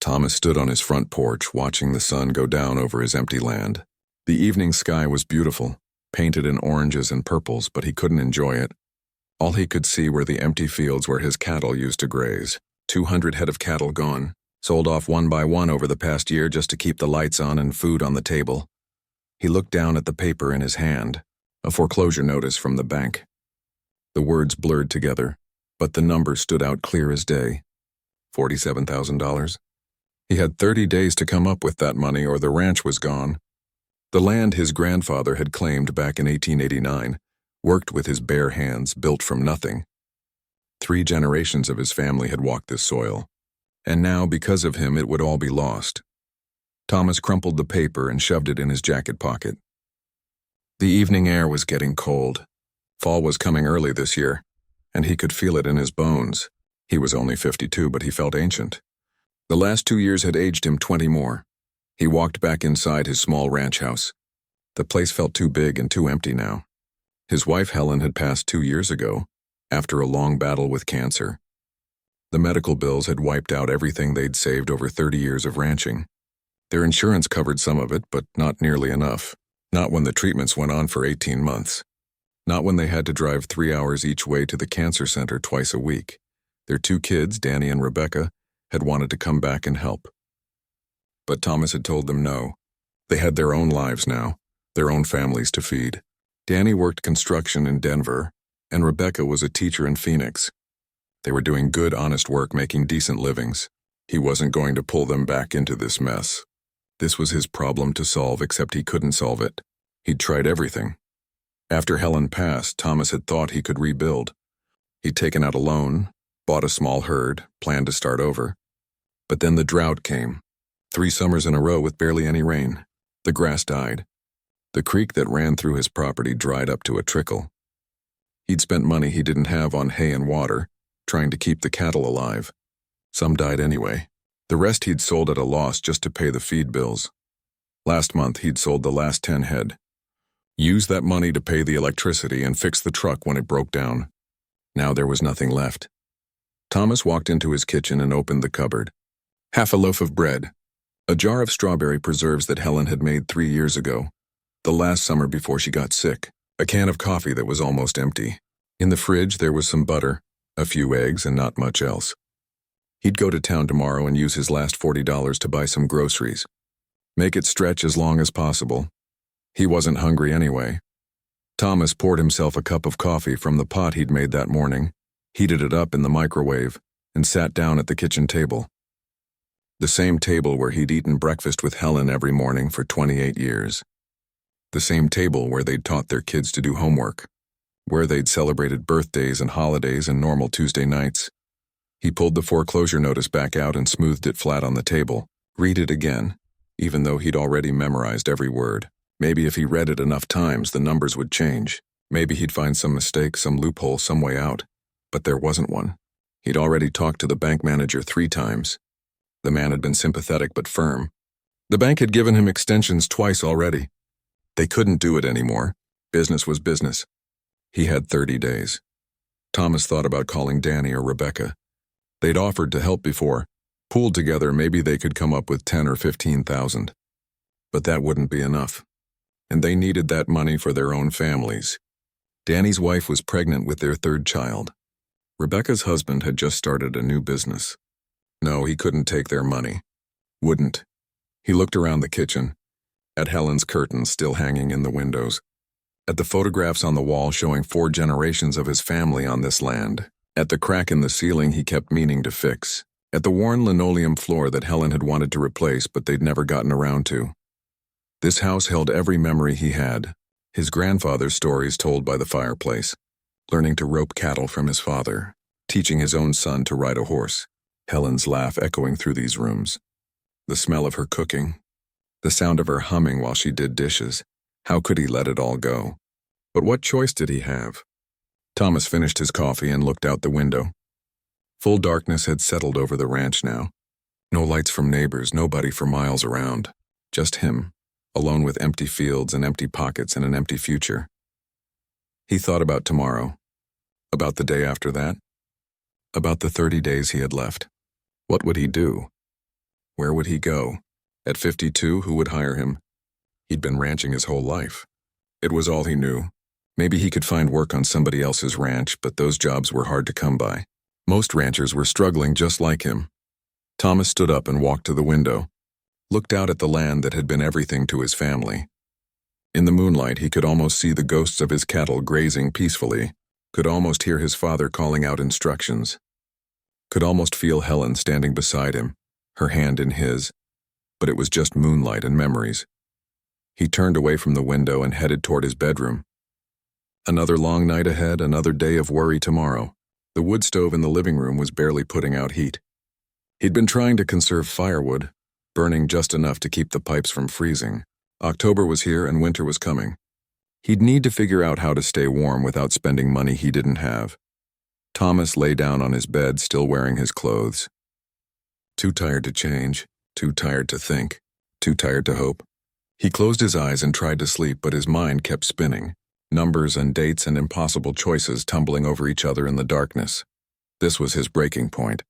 Thomas stood on his front porch, watching the sun go down over his empty land. The evening sky was beautiful, painted in oranges and purples, but he couldn't enjoy it. All he could see were the empty fields where his cattle used to graze. 200 head of cattle gone, sold off one by one over the past year just to keep the lights on and food on the table. He looked down at the paper in his hand, a foreclosure notice from the bank. The words blurred together, but the number stood out clear as day. $47,000. He had 30 days to come up with that money or the ranch was gone. The land his grandfather had claimed back in 1889, worked with his bare hands, built from nothing. 3 generations of his family had walked this soil, and now, because of him, it would all be lost. Thomas crumpled the paper and shoved it in his jacket pocket. The evening air was getting cold. Fall was coming early this year, and he could feel it in his bones. He was only 52, but he felt ancient. The last 2 years had aged him 20 more. He walked back inside his small ranch house. The place felt too big and too empty now. His wife Helen had passed 2 years ago, after a long battle with cancer. The medical bills had wiped out everything they'd saved over 30 years of ranching. Their insurance covered some of it, but not nearly enough. Not when the treatments went on for 18 months. Not when they had to drive 3 hours each way to the cancer center twice a week. Their 2 kids, Danny and Rebecca, had wanted to come back and help. But Thomas had told them no. They had their own lives now, their own families to feed. Danny worked construction in Denver, and Rebecca was a teacher in Phoenix. They were doing good, honest work, making decent livings. He wasn't going to pull them back into this mess. This was his problem to solve, except he couldn't solve it. He'd tried everything. After Helen passed, Thomas had thought he could rebuild. He'd taken out a loan, bought a small herd, planned to start over. But then the drought came. 3 summers in a row with barely any rain. The grass died. The creek that ran through his property dried up to a trickle. He'd spent money he didn't have on hay and water, trying to keep the cattle alive. Some died anyway. The rest he'd sold at a loss just to pay the feed bills. Last month he'd sold the last 10 head. Used that money to pay the electricity and fix the truck when it broke down. Now there was nothing left. Thomas walked into his kitchen and opened the cupboard. Half a loaf of bread. A jar of strawberry preserves that Helen had made 3 years ago, the last summer before she got sick. A can of coffee that was almost empty. In the fridge there was some butter, a few eggs, and not much else. He'd go to town tomorrow and use his last $40 to buy some groceries. Make it stretch as long as possible. He wasn't hungry anyway. Thomas poured himself a cup of coffee from the pot he'd made that morning, heated it up in the microwave, and sat down at the kitchen table. The same table where he'd eaten breakfast with Helen every morning for 28 years. The same table where they'd taught their kids to do homework, where they'd celebrated birthdays and holidays and normal Tuesday nights. He pulled the foreclosure notice back out and smoothed it flat on the table. Read it again, even though he'd already memorized every word. Maybe if he read it enough times, the numbers would change. Maybe he'd find some mistake, some loophole, some way out. But there wasn't one. He'd already talked to the bank manager 3 times. The man had been sympathetic but firm. The bank had given him extensions twice already. They couldn't do it anymore. Business was business. He had 30 days. Thomas thought about calling Danny or Rebecca. They'd offered to help before. Pooled together, maybe they could come up with 10 or 15,000. But that wouldn't be enough. And they needed that money for their own families. Danny's wife was pregnant with their 3rd child. Rebecca's husband had just started a new business. No, he couldn't take their money. Wouldn't. He looked around the kitchen, at Helen's curtains still hanging in the windows, at the photographs on the wall showing 4 generations of his family on this land, at the crack in the ceiling he kept meaning to fix, at the worn linoleum floor that Helen had wanted to replace but they'd never gotten around to. This house held every memory he had, his grandfather's stories told by the fireplace, learning to rope cattle from his father, teaching his own son to ride a horse, Helen's laugh echoing through these rooms, the smell of her cooking, the sound of her humming while she did dishes. How could he let it all go? But what choice did he have? Thomas finished his coffee and looked out the window. Full darkness had settled over the ranch now. No lights from neighbors, nobody for miles around. Just him, alone with empty fields and empty pockets and an empty future. He thought about tomorrow, about the day after that, about the 30 days he had left. What would he do? Where would he go? At 52, who would hire him? He'd been ranching his whole life. It was all he knew. Maybe he could find work on somebody else's ranch, but those jobs were hard to come by. Most ranchers were struggling just like him. Thomas stood up and walked to the window, looked out at the land that had been everything to his family. In the moonlight, he could almost see the ghosts of his cattle grazing peacefully, could almost hear his father calling out instructions, could almost feel Helen standing beside him, her hand in his, but it was just moonlight and memories. He turned away from the window and headed toward his bedroom. Another long night ahead, another day of worry tomorrow. The wood stove in the living room was barely putting out heat. He'd been trying to conserve firewood, burning just enough to keep the pipes from freezing. October was here and winter was coming. He'd need to figure out how to stay warm without spending money he didn't have. Thomas lay down on his bed, still wearing his clothes. Too tired to change, too tired to think, too tired to hope. He closed his eyes and tried to sleep, but his mind kept spinning. Numbers and dates and impossible choices tumbling over each other in the darkness. This was his breaking point.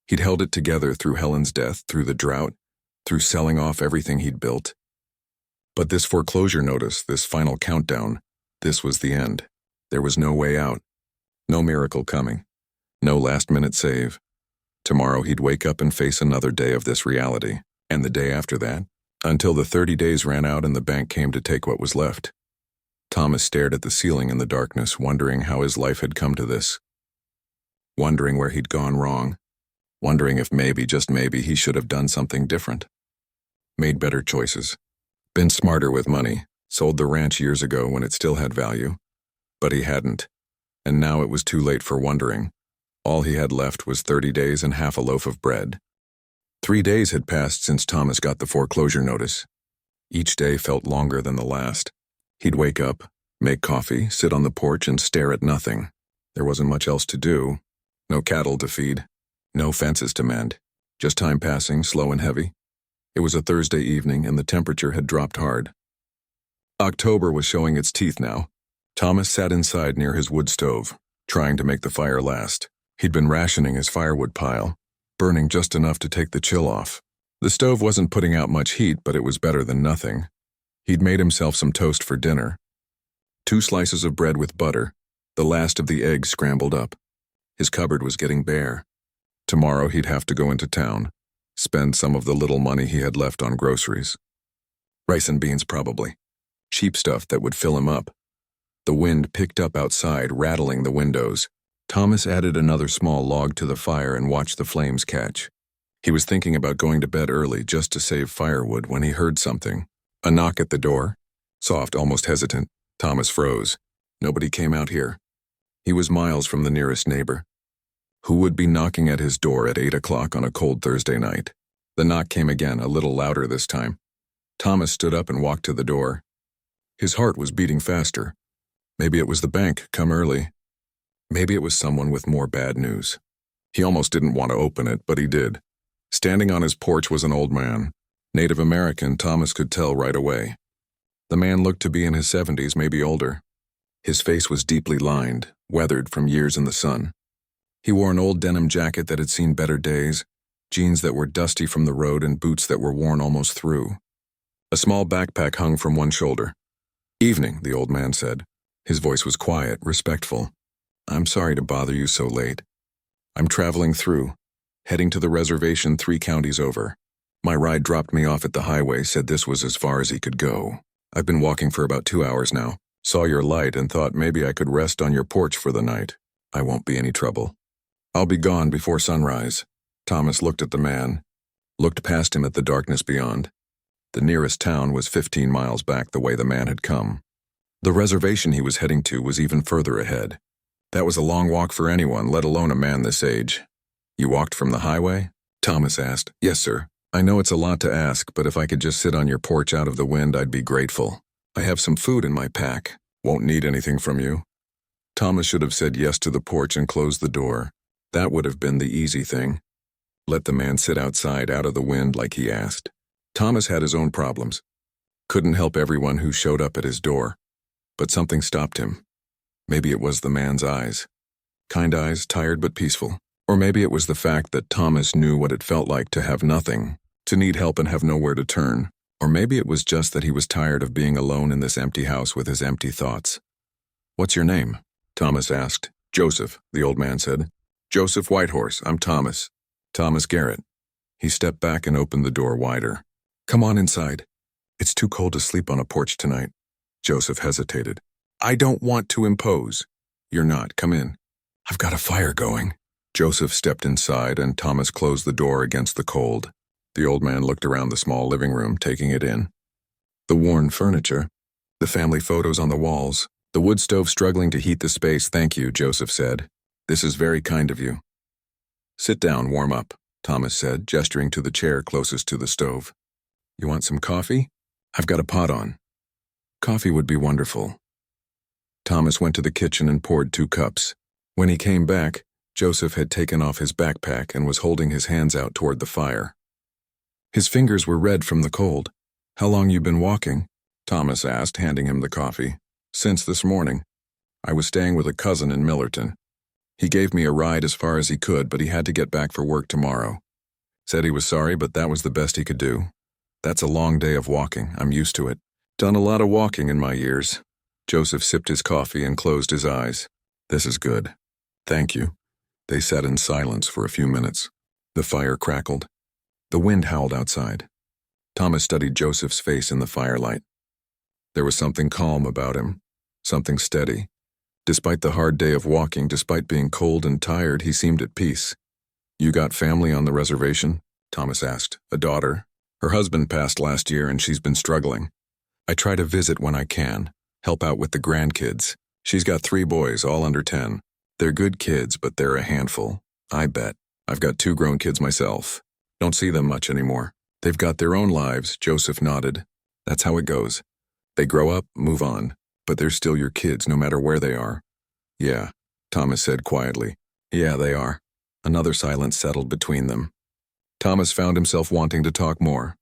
He'd held it together through Helen's death, through the drought, through selling off everything he'd built. But this foreclosure notice, this final countdown, this was the end. There was no way out. No miracle coming. No last-minute save. Tomorrow he'd wake up and face another day of this reality. And the day after that, until the 30 days ran out and the bank came to take what was left. Thomas stared at the ceiling in the darkness, wondering how his life had come to this. Wondering where he'd gone wrong. Wondering if maybe, just maybe, he should have done something different. Made better choices. Been smarter with money. Sold the ranch years ago when it still had value. But he hadn't. And now it was too late for wondering. All he had left was 30 days and half a loaf of bread. 3 days had passed since Thomas got the foreclosure notice. Each day felt longer than the last. He'd wake up, make coffee, sit on the porch, and stare at nothing. There wasn't much else to do. No cattle to feed. No fences to mend. Just time passing, slow and heavy. It was a Thursday evening, and the temperature had dropped hard. October was showing its teeth now. Thomas sat inside near his wood stove, trying to make the fire last. He'd been rationing his firewood pile, burning just enough to take the chill off. The stove wasn't putting out much heat, but it was better than nothing. He'd made himself some toast for dinner. 2 slices of bread with butter, the last of the eggs scrambled up. His cupboard was getting bare. Tomorrow he'd have to go into town, spend some of the little money he had left on groceries. Rice and beans probably. Cheap stuff that would fill him up. The wind picked up outside, rattling the windows. Thomas added another small log to the fire and watched the flames catch. He was thinking about going to bed early just to save firewood when he heard something. A knock at the door. Soft, almost hesitant. Thomas froze. Nobody came out here. He was miles from the nearest neighbor. Who would be knocking at his door at 8 o'clock on a cold Thursday night? The knock came again, a little louder this time. Thomas stood up and walked to the door. His heart was beating faster. Maybe it was the bank, come early. Maybe it was someone with more bad news. He almost didn't want to open it, but he did. Standing on his porch was an old man. Native American, Thomas could tell right away. The man looked to be in his 70s, maybe older. His face was deeply lined, weathered from years in the sun. He wore an old denim jacket that had seen better days, jeans that were dusty from the road, and boots that were worn almost through. A small backpack hung from one shoulder. "Evening," the old man said. His voice was quiet, respectful. "I'm sorry to bother you so late. I'm traveling through, heading to the reservation 3 counties over. My ride dropped me off at the highway, said this was as far as he could go. I've been walking for about 2 hours now. Saw your light and thought maybe I could rest on your porch for the night. I won't be any trouble. I'll be gone before sunrise." Thomas looked at the man, looked past him at the darkness beyond. The nearest town was 15 miles back the way the man had come. The reservation he was heading to was even further ahead. That was a long walk for anyone, let alone a man this age. "You walked from the highway?" Thomas asked. "Yes, sir. I know it's a lot to ask, but if I could just sit on your porch out of the wind, I'd be grateful. I have some food in my pack. Won't need anything from you." Thomas should have said yes to the porch and closed the door. That would have been the easy thing. Let the man sit outside out of the wind like he asked. Thomas had his own problems. Couldn't help everyone who showed up at his door. But something stopped him. Maybe it was the man's eyes. Kind eyes, tired but peaceful. Or maybe it was the fact that Thomas knew what it felt like to have nothing, to need help and have nowhere to turn. Or maybe it was just that he was tired of being alone in this empty house with his empty thoughts. "What's your name?" Thomas asked. "Joseph," the old man said. "Joseph Whitehorse, I'm Thomas. Thomas Garrett." He stepped back and opened the door wider. "Come on inside. It's too cold to sleep on a porch tonight." Joseph hesitated. "I don't want to impose." "You're not. Come in. I've got a fire going." Joseph stepped inside and Thomas closed the door against the cold. The old man looked around the small living room, taking it in. The worn furniture, the family photos on the walls, the wood stove struggling to heat the space. "Thank you," Joseph said. "This is very kind of you." "Sit down, warm up," Thomas said, gesturing to the chair closest to the stove. "You want some coffee? I've got a pot on." "Coffee would be wonderful." Thomas went to the kitchen and poured 2 cups. When he came back, Joseph had taken off his backpack and was holding his hands out toward the fire. His fingers were red from the cold. "How long you been walking?" Thomas asked, handing him the coffee. "Since this morning. I was staying with a cousin in Millerton. He gave me a ride as far as he could, but he had to get back for work tomorrow. Said he was sorry, but that was the best he could do. That's a long day of walking. I'm used to it. Done a lot of walking in my years." Joseph sipped his coffee and closed his eyes. "This is good. Thank you." They sat in silence for a few minutes. The fire crackled. The wind howled outside. Thomas studied Joseph's face in the firelight. There was something calm about him, something steady. Despite the hard day of walking, despite being cold and tired, he seemed at peace. "You got family on the reservation?" Thomas asked. "A daughter. Her husband passed last year and she's been struggling. I try to visit when I can, help out with the grandkids. She's got 3 boys, all under 10. They're good kids, but they're a handful. I bet. I've got 2 grown kids myself. Don't see them much anymore. They've got their own lives," Joseph nodded. "That's how it goes. They grow up, move on, but they're still your kids no matter where they are." "Yeah," Thomas said quietly. "Yeah, they are." Another silence settled between them. Thomas found himself wanting to talk more.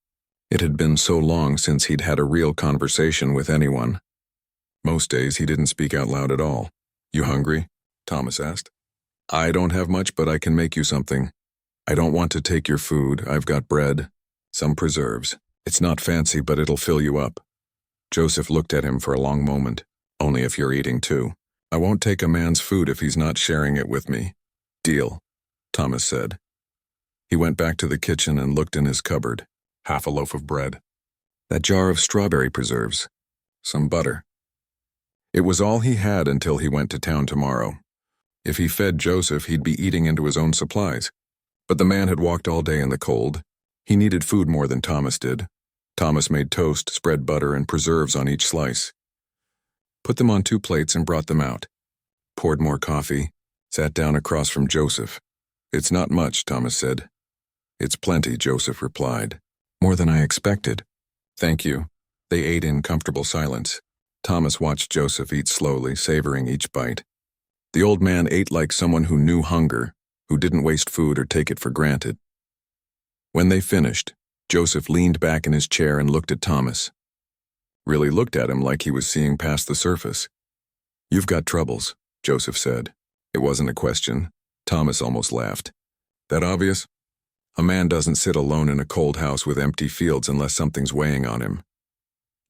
It had been so long since he'd had a real conversation with anyone. Most days he didn't speak out loud at all. "You hungry?" Thomas asked. "I don't have much, but I can make you something. I don't want to take your food. I've got bread, some preserves. It's not fancy, but it'll fill you up." Joseph looked at him for a long moment. "Only if you're eating too. I won't take a man's food if he's not sharing it with me." "Deal," Thomas said. He went back to the kitchen and looked in his cupboard. Half a loaf of bread. That jar of strawberry preserves. Some butter. It was all he had until he went to town tomorrow. If he fed Joseph, he'd be eating into his own supplies. But the man had walked all day in the cold. He needed food more than Thomas did. Thomas made toast, spread butter and preserves on each slice. Put them on 2 plates and brought them out. Poured more coffee, sat down across from Joseph. "It's not much," Thomas said. "It's plenty," Joseph replied. "More than I expected." "Thank you." They ate in comfortable silence. Thomas watched Joseph eat slowly, savoring each bite. The old man ate like someone who knew hunger, who didn't waste food or take it for granted. When they finished, Joseph leaned back in his chair and looked at Thomas. Really looked at him like he was seeing past the surface. "You've got troubles," Joseph said. It wasn't a question. Thomas almost laughed. "That obvious? A man doesn't sit alone in a cold house with empty fields unless something's weighing on him."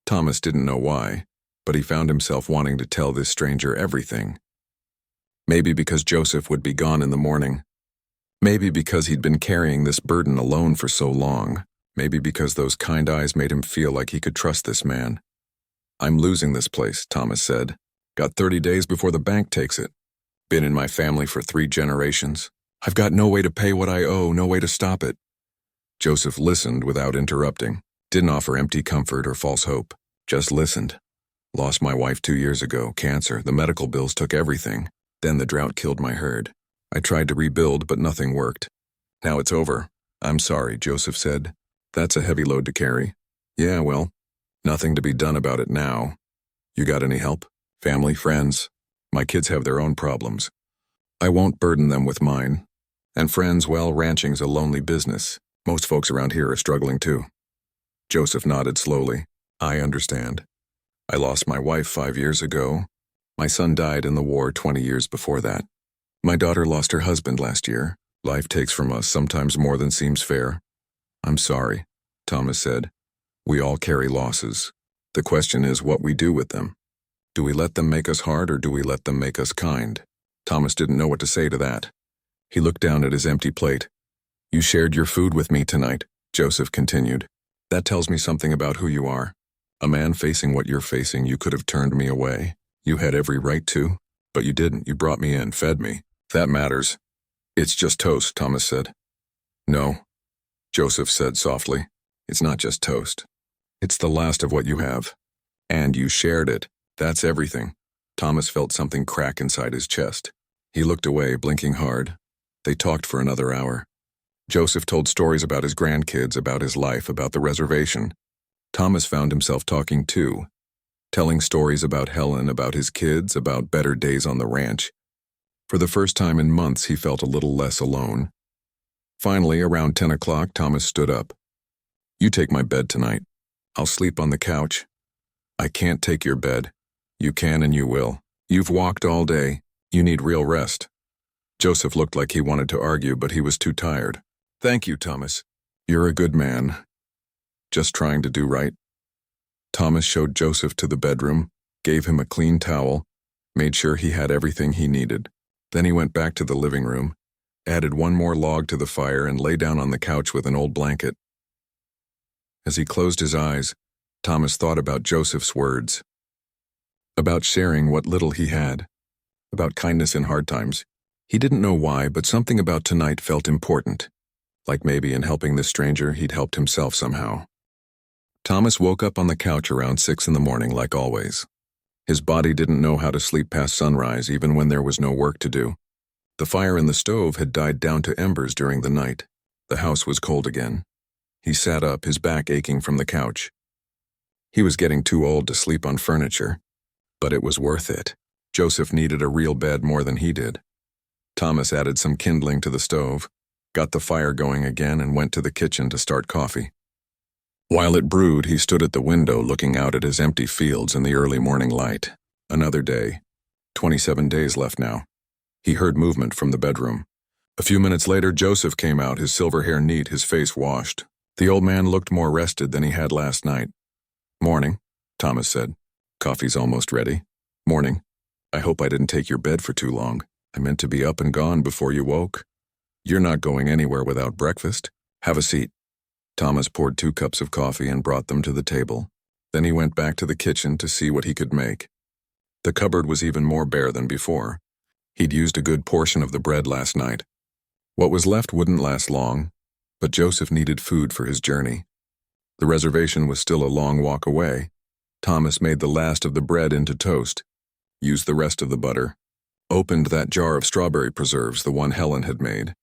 Thomas didn't know why, but he found himself wanting to tell this stranger everything. Maybe because Joseph would be gone in the morning. Maybe because he'd been carrying this burden alone for so long. Maybe because those kind eyes made him feel like he could trust this man. "I'm losing this place," Thomas said. "Got 30 days before the bank takes it. Been in my family for 3 generations. I've got no way to pay what I owe, no way to stop it." Joseph listened without interrupting. Didn't offer empty comfort or false hope. Just listened. "Lost my wife 2 years ago, cancer. The medical bills took everything. Then the drought killed my herd. I tried to rebuild, but nothing worked. Now it's over." "I'm sorry," Joseph said. "That's a heavy load to carry." "Yeah, well, nothing to be done about it now. You got any help? Family, friends? My kids have their own problems. I won't burden them with mine. And friends, well, ranching's a lonely business. Most folks around here are struggling too." Joseph nodded slowly. "I understand. I lost my wife 5 years ago. My son died in the war 20 years before that. My daughter lost her husband last year. Life takes from us sometimes more than seems fair. I'm sorry, Thomas said. We all carry losses. The question is what we do with them. Do we let them make us hard or do we let them make us kind? Thomas didn't know what to say to that. He looked down at his empty plate. You shared your food with me tonight, Joseph continued. That tells me something about who you are. A man facing what you're facing, you could have turned me away. You had every right to, but you didn't. You brought me in, fed me. That matters. It's just toast, Thomas said. No, Joseph said softly. It's not just toast. It's the last of what you have. And you shared it. That's everything. Thomas felt something crack inside his chest. He looked away, blinking hard. They talked for another hour. Joseph told stories about his grandkids, about his life, about the reservation. Thomas found himself talking too, telling stories about Helen, about his kids, about better days on the ranch. For the first time in months, he felt a little less alone. Finally, around 10 o'clock, Thomas stood up. You take my bed tonight. I'll sleep on the couch. I can't take your bed. You can and you will. You've walked all day. You need real rest. Joseph looked like he wanted to argue, but he was too tired. Thank you, Thomas. You're a good man. Just trying to do right. Thomas showed Joseph to the bedroom, gave him a clean towel, made sure he had everything he needed. Then he went back to the living room, added one more log to the fire, and lay down on the couch with an old blanket. As he closed his eyes, Thomas thought about Joseph's words. About sharing what little he had. About kindness in hard times. He didn't know why, but something about tonight felt important. Like maybe in helping this stranger, he'd helped himself somehow. Thomas woke up on the couch around 6 in the morning, like always. His body didn't know how to sleep past sunrise, even when there was no work to do. The fire in the stove had died down to embers during the night. The house was cold again. He sat up, his back aching from the couch. He was getting too old to sleep on furniture. But it was worth it. Joseph needed a real bed more than he did. Thomas added some kindling to the stove, got the fire going again, and went to the kitchen to start coffee. While it brewed, he stood at the window looking out at his empty fields in the early morning light. Another day. 27 days left now. He heard movement from the bedroom. A few minutes later, Joseph came out, his silver hair neat, his face washed. The old man looked more rested than he had last night. Morning, Thomas said. Coffee's almost ready. Morning. I hope I didn't take your bed for too long. I meant to be up and gone before you woke. You're not going anywhere without breakfast. Have a seat. Thomas poured 2 cups of coffee and brought them to the table. Then he went back to the kitchen to see what he could make. The cupboard was even more bare than before. He'd used a good portion of the bread last night. What was left wouldn't last long, but Joseph needed food for his journey. The reservation was still a long walk away. Thomas made the last of the bread into toast, used the rest of the butter, opened that jar of strawberry preserves, the one Helen had made.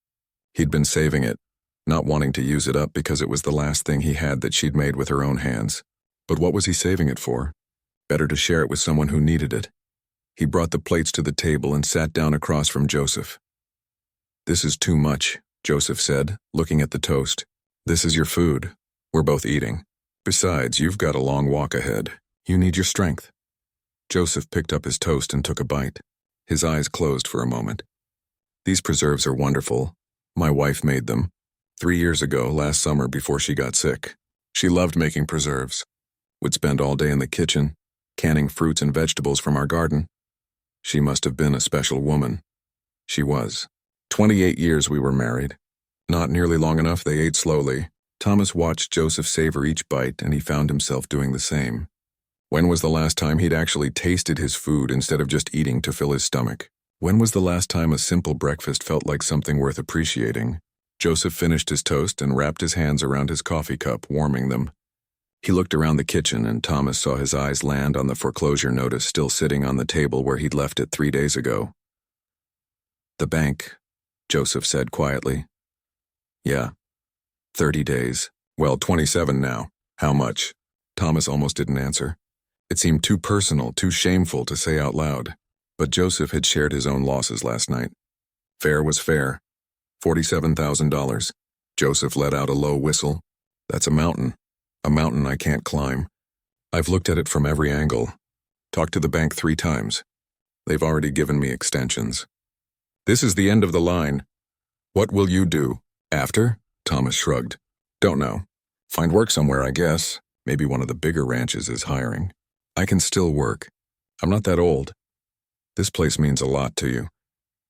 He'd been saving it, not wanting to use it up because it was the last thing he had that she'd made with her own hands. But what was he saving it for? Better to share it with someone who needed it. He brought the plates to the table and sat down across from Joseph. This is too much, Joseph said, looking at the toast. This is your food. We're both eating. Besides, you've got a long walk ahead. You need your strength. Joseph picked up his toast and took a bite. His eyes closed for a moment. These preserves are wonderful. My wife made them. 3 years ago, last summer, before she got sick. She loved making preserves. Would spend all day in the kitchen, canning fruits and vegetables from our garden. She must have been a special woman. She was. 28 years we were married. Not nearly long enough, they ate slowly. Thomas watched Joseph savor each bite, and he found himself doing the same. When was the last time he'd actually tasted his food instead of just eating to fill his stomach? When was the last time a simple breakfast felt like something worth appreciating? Joseph finished his toast and wrapped his hands around his coffee cup, warming them. He looked around the kitchen, and Thomas saw his eyes land on the foreclosure notice still sitting on the table where he'd left it 3 days ago. The bank, Joseph said quietly. Yeah. 30 days. Well, 27 now. How much? Thomas almost didn't answer. It seemed too personal, too shameful to say out loud. But Joseph had shared his own losses last night. Fair was fair. $47,000. Joseph let out a low whistle. That's a mountain I can't climb. I've looked at it from every angle. Talked to the bank 3 times. They've already given me extensions. This is the end of the line. What will you do? After? Thomas shrugged. Don't know. Find work somewhere, I guess. Maybe one of the bigger ranches is hiring. I can still work. I'm not that old. This place means a lot to you.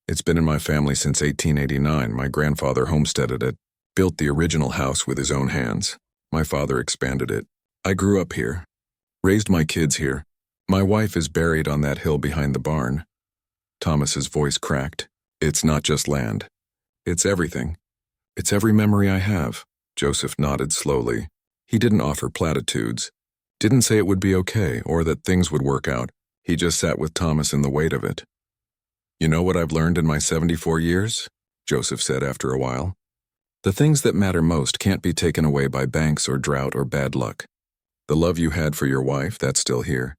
It's been in my family since 1889. My grandfather homesteaded it, built the original house with his own hands. My father expanded it. I grew up here, raised my kids here. My wife is buried on that hill behind the barn. Thomas's voice cracked. It's not just land. It's everything. It's every memory I have. Joseph nodded slowly. He didn't offer platitudes. Didn't say it would be okay or that things would work out. He just sat with Thomas in the weight of it. You know what I've learned in my 74 years? Joseph said after a while. The things that matter most can't be taken away by banks or drought or bad luck. The love you had for your wife, that's still here.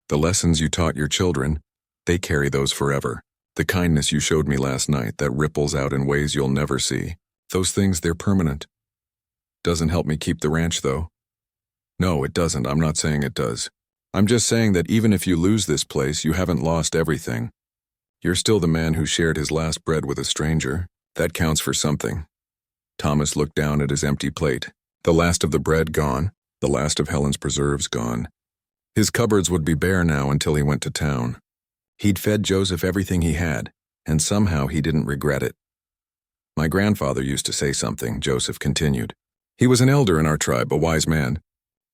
The lessons you taught your children, they carry those forever. The kindness you showed me last night that ripples out in ways you'll never see. Those things, they're permanent. Doesn't help me keep the ranch, though. No, it doesn't. I'm not saying it does. I'm just saying that even if you lose this place, you haven't lost everything. You're still the man who shared his last bread with a stranger. That counts for something. Thomas looked down at his empty plate. The last of the bread gone, the last of Helen's preserves gone. His cupboards would be bare now until he went to town. He'd fed Joseph everything he had, and somehow he didn't regret it. My grandfather used to say something, Joseph continued. He was an elder in our tribe, a wise man.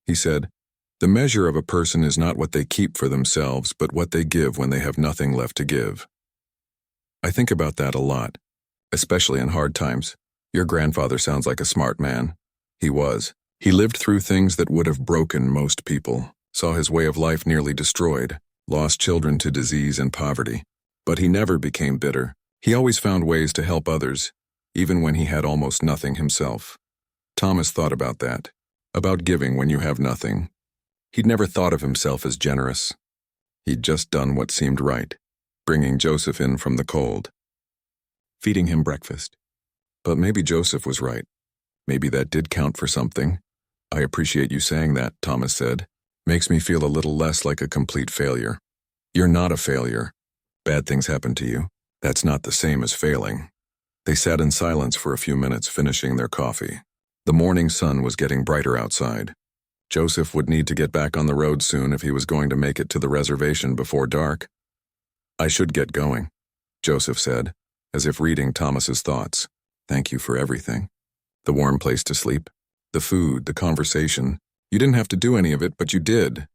He said, "The measure of a person is not what they keep for themselves, but what they give when they have nothing left to give." I think about that a lot, especially in hard times. Your grandfather sounds like a smart man. He was. He lived through things that would have broken most people, saw his way of life nearly destroyed, lost children to disease and poverty. But he never became bitter. He always found ways to help others, even when he had almost nothing himself. Thomas thought about that, about giving when you have nothing. He'd never thought of himself as generous. He'd just done what seemed right, bringing Joseph in from the cold, feeding him breakfast. But maybe Joseph was right. Maybe that did count for something. I appreciate you saying that, Thomas said. Makes me feel a little less like a complete failure. You're not a failure. Bad things happen to you. That's not the same as failing. They sat in silence for a few minutes, finishing their coffee. The morning sun was getting brighter outside. Joseph would need to get back on the road soon if he was going to make it to the reservation before dark. I should get going, Joseph said, as if reading Thomas's thoughts. Thank you for everything. The warm place to sleep, the food, the conversation. You didn't have to do any of it, but you did.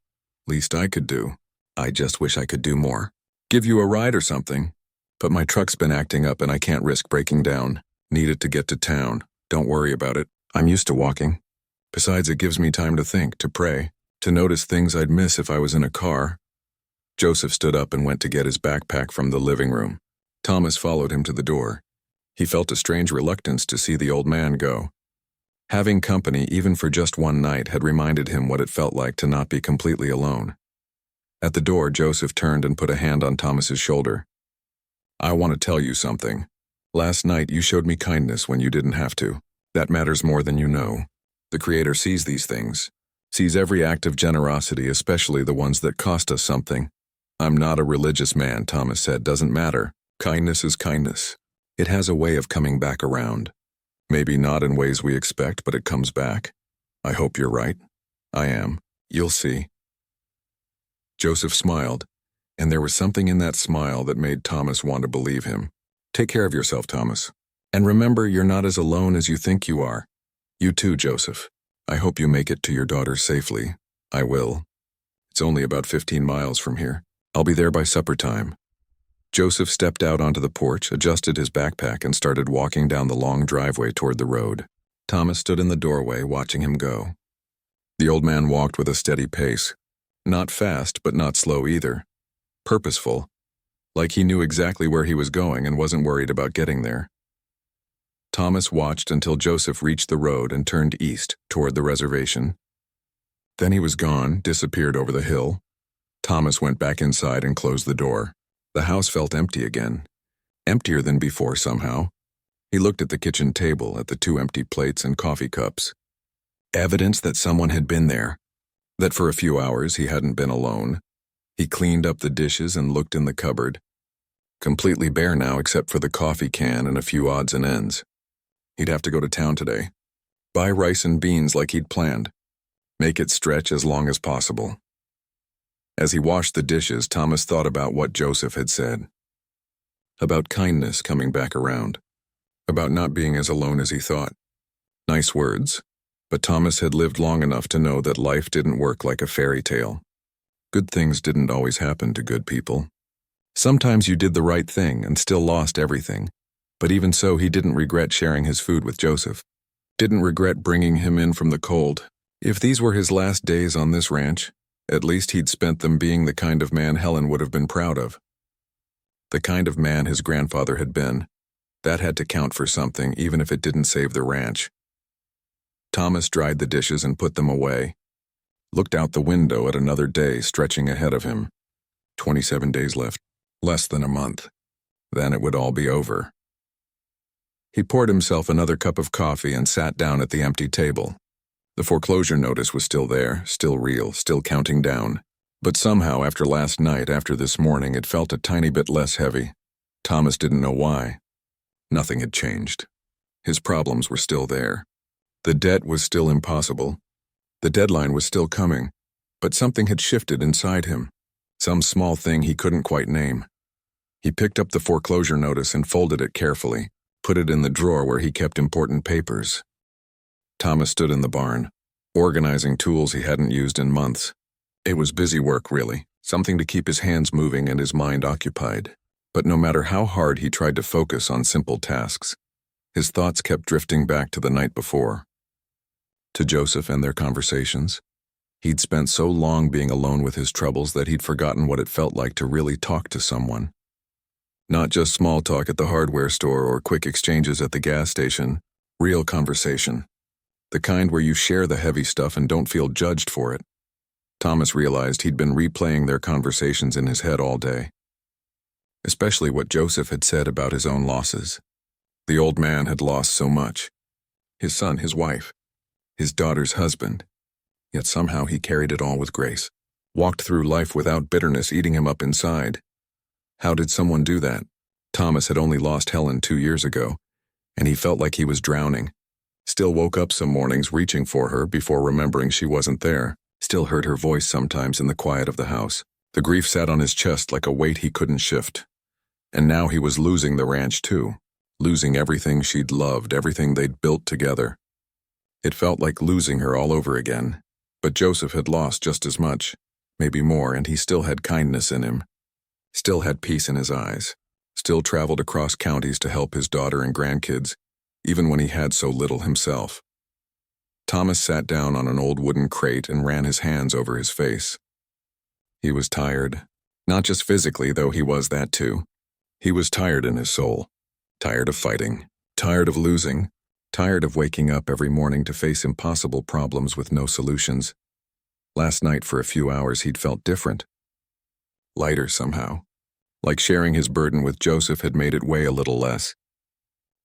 Least I could do. I just wish I could do more. Give you a ride or something. But my truck's been acting up and I can't risk breaking down. Need it to get to town. Don't worry about it. I'm used to walking. Besides, it gives me time to think, to pray, to notice things I'd miss if I was in a car. Joseph stood up and went to get his backpack from the living room. Thomas followed him to the door. He felt a strange reluctance to see the old man go. Having company, even for just one night, had reminded him what it felt like to not be completely alone. At the door, Joseph turned and put a hand on Thomas's shoulder. I want to tell you something. Last night, you showed me kindness when you didn't have to. That matters more than you know. The Creator sees these things, sees every act of generosity, especially the ones that cost us something. I'm not a religious man, Thomas said. Doesn't matter. Kindness is kindness. It has a way of coming back around. Maybe not in ways we expect, but it comes back. I hope you're right. I am. You'll see. Joseph smiled, and there was something in that smile that made Thomas want to believe him. Take care of yourself, Thomas. And remember, you're not as alone as you think you are. You too, Joseph. I hope you make it to your daughter safely. I will. It's only about 15 miles from here. I'll be there by supper time. Joseph stepped out onto the porch, adjusted his backpack, and started walking down the long driveway toward the road. Thomas stood in the doorway, watching him go. The old man walked with a steady pace. Not fast, but not slow either. Purposeful, like he knew exactly where he was going and wasn't worried about getting there. Thomas watched until Joseph reached the road and turned east toward the reservation. Then he was gone, disappeared over the hill. Thomas went back inside and closed the door. The house felt empty again. Emptier than before somehow. He looked at the kitchen table, at the 2 empty plates and coffee cups. Evidence that someone had been there. That for a few hours he hadn't been alone. He cleaned up the dishes and looked in the cupboard. Completely bare now except for the coffee can and a few odds and ends. He'd have to go to town today. Buy rice and beans like he'd planned. Make it stretch as long as possible. As he washed the dishes, Thomas thought about what Joseph had said. About kindness coming back around. About not being as alone as he thought. Nice words, but Thomas had lived long enough to know that life didn't work like a fairy tale. Good things didn't always happen to good people. Sometimes you did the right thing and still lost everything, but even so he didn't regret sharing his food with Joseph. Didn't regret bringing him in from the cold. If these were his last days on this ranch, at least he'd spent them being the kind of man Helen would have been proud of. The kind of man his grandfather had been. That had to count for something, even if it didn't save the ranch. Thomas dried the dishes and put them away. Looked out the window at another day stretching ahead of him. 27 days left. Less than a month. Then it would all be over. He poured himself another cup of coffee and sat down at the empty table. The foreclosure notice was still there, still real, still counting down. But somehow after last night, after this morning, it felt a tiny bit less heavy. Thomas didn't know why. Nothing had changed. His problems were still there. The debt was still impossible. The deadline was still coming, but something had shifted inside him. Some small thing he couldn't quite name. He picked up the foreclosure notice and folded it carefully, put it in the drawer where he kept important papers. Thomas stood in the barn, organizing tools he hadn't used in months. It was busy work, really, something to keep his hands moving and his mind occupied. But no matter how hard he tried to focus on simple tasks, his thoughts kept drifting back to the night before. To Joseph and their conversations. He'd spent so long being alone with his troubles that he'd forgotten what it felt like to really talk to someone. Not just small talk at the hardware store or quick exchanges at the gas station, real conversation. The kind where you share the heavy stuff and don't feel judged for it. Thomas realized he'd been replaying their conversations in his head all day. Especially what Joseph had said about his own losses. The old man had lost so much. His son, his wife. His daughter's husband, yet somehow he carried it all with grace, walked through life without bitterness eating him up inside. How did someone do that? Thomas had only lost Helen 2 years ago, and he felt like he was drowning. Still woke up some mornings reaching for her before remembering she wasn't there, still heard her voice sometimes in the quiet of the house. The grief sat on his chest like a weight he couldn't shift. And now he was losing the ranch too, losing everything she'd loved, everything they'd built together. It felt like losing her all over again, but Joseph had lost just as much, maybe more, and he still had kindness in him, still had peace in his eyes, still traveled across counties to help his daughter and grandkids, even when he had so little himself. Thomas sat down on an old wooden crate and ran his hands over his face. He was tired, not just physically, though he was that too. He was tired in his soul, tired of fighting, tired of losing, tired of waking up every morning to face impossible problems with no solutions. Last night for a few hours he'd felt different. Lighter somehow. Like sharing his burden with Joseph had made it weigh a little less.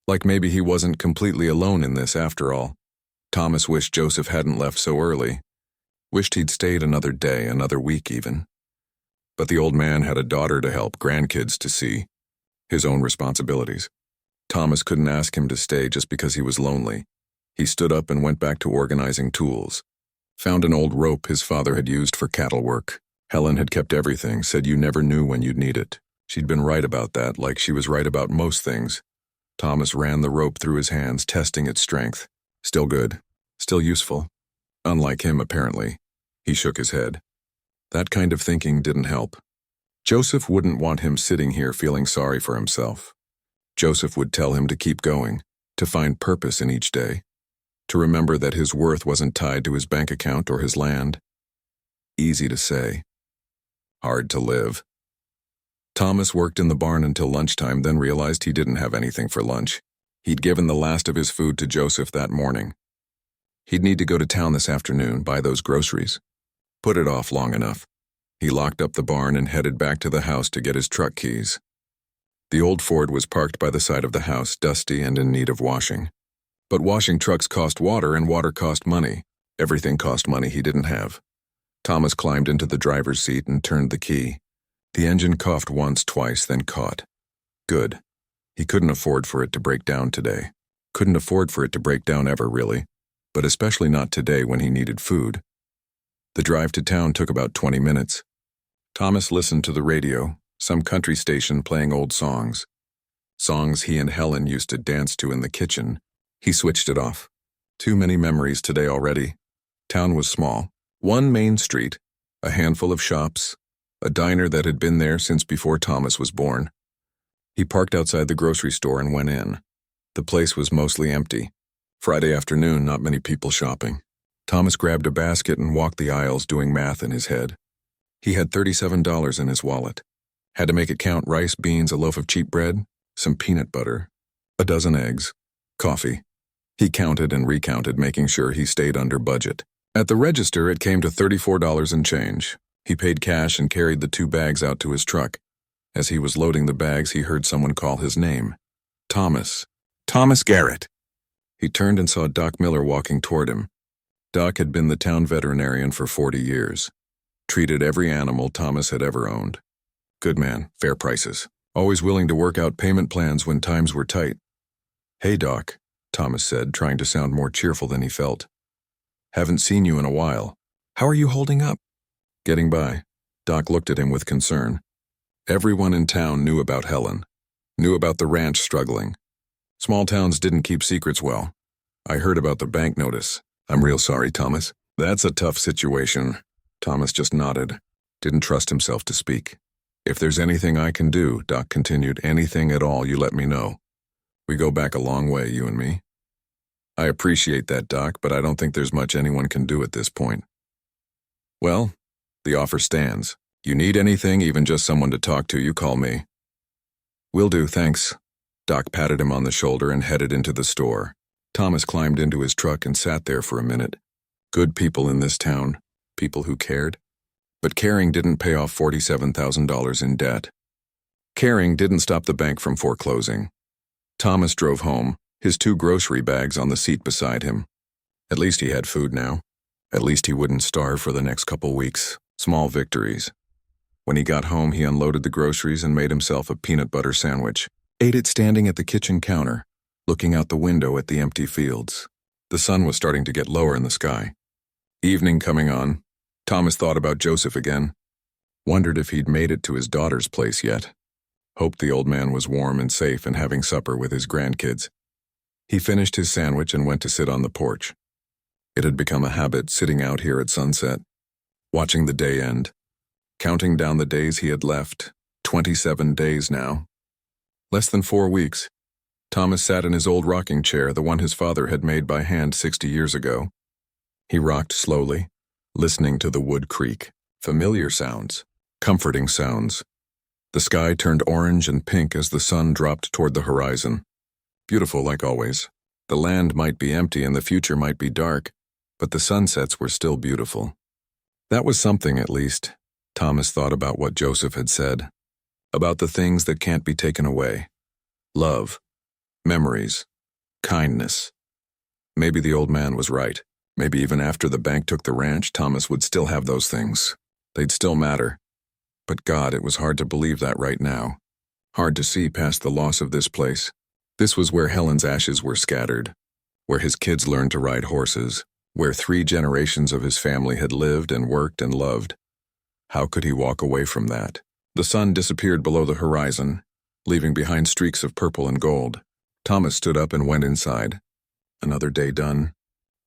Like maybe he wasn't completely alone in this after all. Thomas wished Joseph hadn't left so early. Wished he'd stayed another day, another week even. But the old man had a daughter to help, grandkids to see. His own responsibilities. Thomas couldn't ask him to stay just because he was lonely. He stood up and went back to organizing tools. Found an old rope his father had used for cattle work. Helen had kept everything, said you never knew when you'd need it. She'd been right about that, like she was right about most things. Thomas ran the rope through his hands, testing its strength. Still good. Still useful. Unlike him, apparently. He shook his head. That kind of thinking didn't help. Joseph wouldn't want him sitting here feeling sorry for himself. Joseph would tell him to keep going, to find purpose in each day, to remember that his worth wasn't tied to his bank account or his land. Easy to say. Hard to live. Thomas worked in the barn until lunchtime, then realized he didn't have anything for lunch. He'd given the last of his food to Joseph that morning. He'd need to go to town this afternoon, buy those groceries. Put it off long enough. He locked up the barn and headed back to the house to get his truck keys. The old Ford was parked by the side of the house, dusty and in need of washing. But washing trucks cost water, and water cost money. Everything cost money he didn't have. Thomas climbed into the driver's seat and turned the key. The engine coughed once, twice, then caught. Good. He couldn't afford for it to break down today. Couldn't afford for it to break down ever, really. But especially not today when he needed food. The drive to town took about 20 minutes. Thomas listened to the radio, some country station playing old songs. Songs he and Helen used to dance to in the kitchen. He switched it off. Too many memories today already. Town was small. One main street, a handful of shops, a diner that had been there since before Thomas was born. He parked outside the grocery store and went in. The place was mostly empty. Friday afternoon, not many people shopping. Thomas grabbed a basket and walked the aisles doing math in his head. He had $37 in his wallet. Had to make it count: rice, beans, a loaf of cheap bread, some peanut butter, a dozen eggs, coffee. He counted and recounted, making sure he stayed under budget. At the register, it came to $34 and change. He paid cash and carried the 2 bags out to his truck. As he was loading the bags, he heard someone call his name. Thomas. Thomas Garrett. He turned and saw Doc Miller walking toward him. Doc had been the town veterinarian for 40 years. Treated every animal Thomas had ever owned. Good man, fair prices. Always willing to work out payment plans when times were tight. "Hey, Doc," Thomas said, trying to sound more cheerful than he felt. "Haven't seen you in a while. How are you holding up?" "Getting by." Doc looked at him with concern. Everyone in town knew about Helen. Knew about the ranch struggling. Small towns didn't keep secrets well. "I heard about the bank notice. I'm real sorry, Thomas." "That's a tough situation." Thomas just nodded. Didn't trust himself to speak. "If there's anything I can do," Doc continued, "anything at all, you let me know. We go back a long way, you and me." "I appreciate that, Doc, but I don't think there's much anyone can do at this point." "Well, the offer stands. You need anything, even just someone to talk to, you call me." "Will do, thanks." Doc patted him on the shoulder and headed into the store. Thomas climbed into his truck and sat there for a minute. Good people in this town. People who cared. But caring didn't pay off $47,000 in debt. Caring didn't stop the bank from foreclosing. Thomas drove home, his 2 grocery bags on the seat beside him. At least he had food now. At least he wouldn't starve for the next couple weeks. Small victories. When he got home, he unloaded the groceries and made himself a peanut butter sandwich. Ate it standing at the kitchen counter, looking out the window at the empty fields. The sun was starting to get lower in the sky. Evening coming on. Thomas thought about Joseph again. Wondered if he'd made it to his daughter's place yet. Hoped the old man was warm and safe and having supper with his grandkids. He finished his sandwich and went to sit on the porch. It had become a habit sitting out here at sunset, watching the day end, counting down the days he had left. 27 days now. Less than 4 weeks. Thomas sat in his old rocking chair, the one his father had made by hand 60 years ago. He rocked slowly, listening to the wood creak. Familiar sounds. Comforting sounds. The sky turned orange and pink as the sun dropped toward the horizon. Beautiful like always. The land might be empty and the future might be dark, but the sunsets were still beautiful. That was something, at least. Thomas thought about what Joseph had said. About the things that can't be taken away. Love. Memories. Kindness. Maybe the old man was right. Maybe even after the bank took the ranch, Thomas would still have those things. They'd still matter. But God, it was hard to believe that right now. Hard to see past the loss of this place. This was where Helen's ashes were scattered. Where his kids learned to ride horses. Where 3 generations of his family had lived and worked and loved. How could he walk away from that? The sun disappeared below the horizon, leaving behind streaks of purple and gold. Thomas stood up and went inside. Another day done.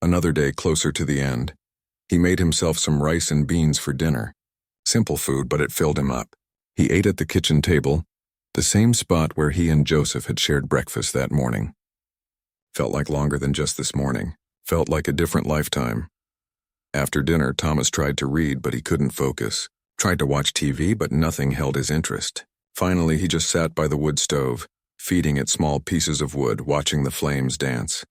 Another day closer to the end. He made himself some rice and beans for dinner. Simple food, but it filled him up. He ate at the kitchen table, the same spot where he and Joseph had shared breakfast that morning. Felt like longer than just this morning. Felt like a different lifetime. After dinner, Thomas tried to read, but he couldn't focus. Tried to watch TV, but nothing held his interest. Finally, he just sat by the wood stove, feeding it small pieces of wood, watching the flames dance.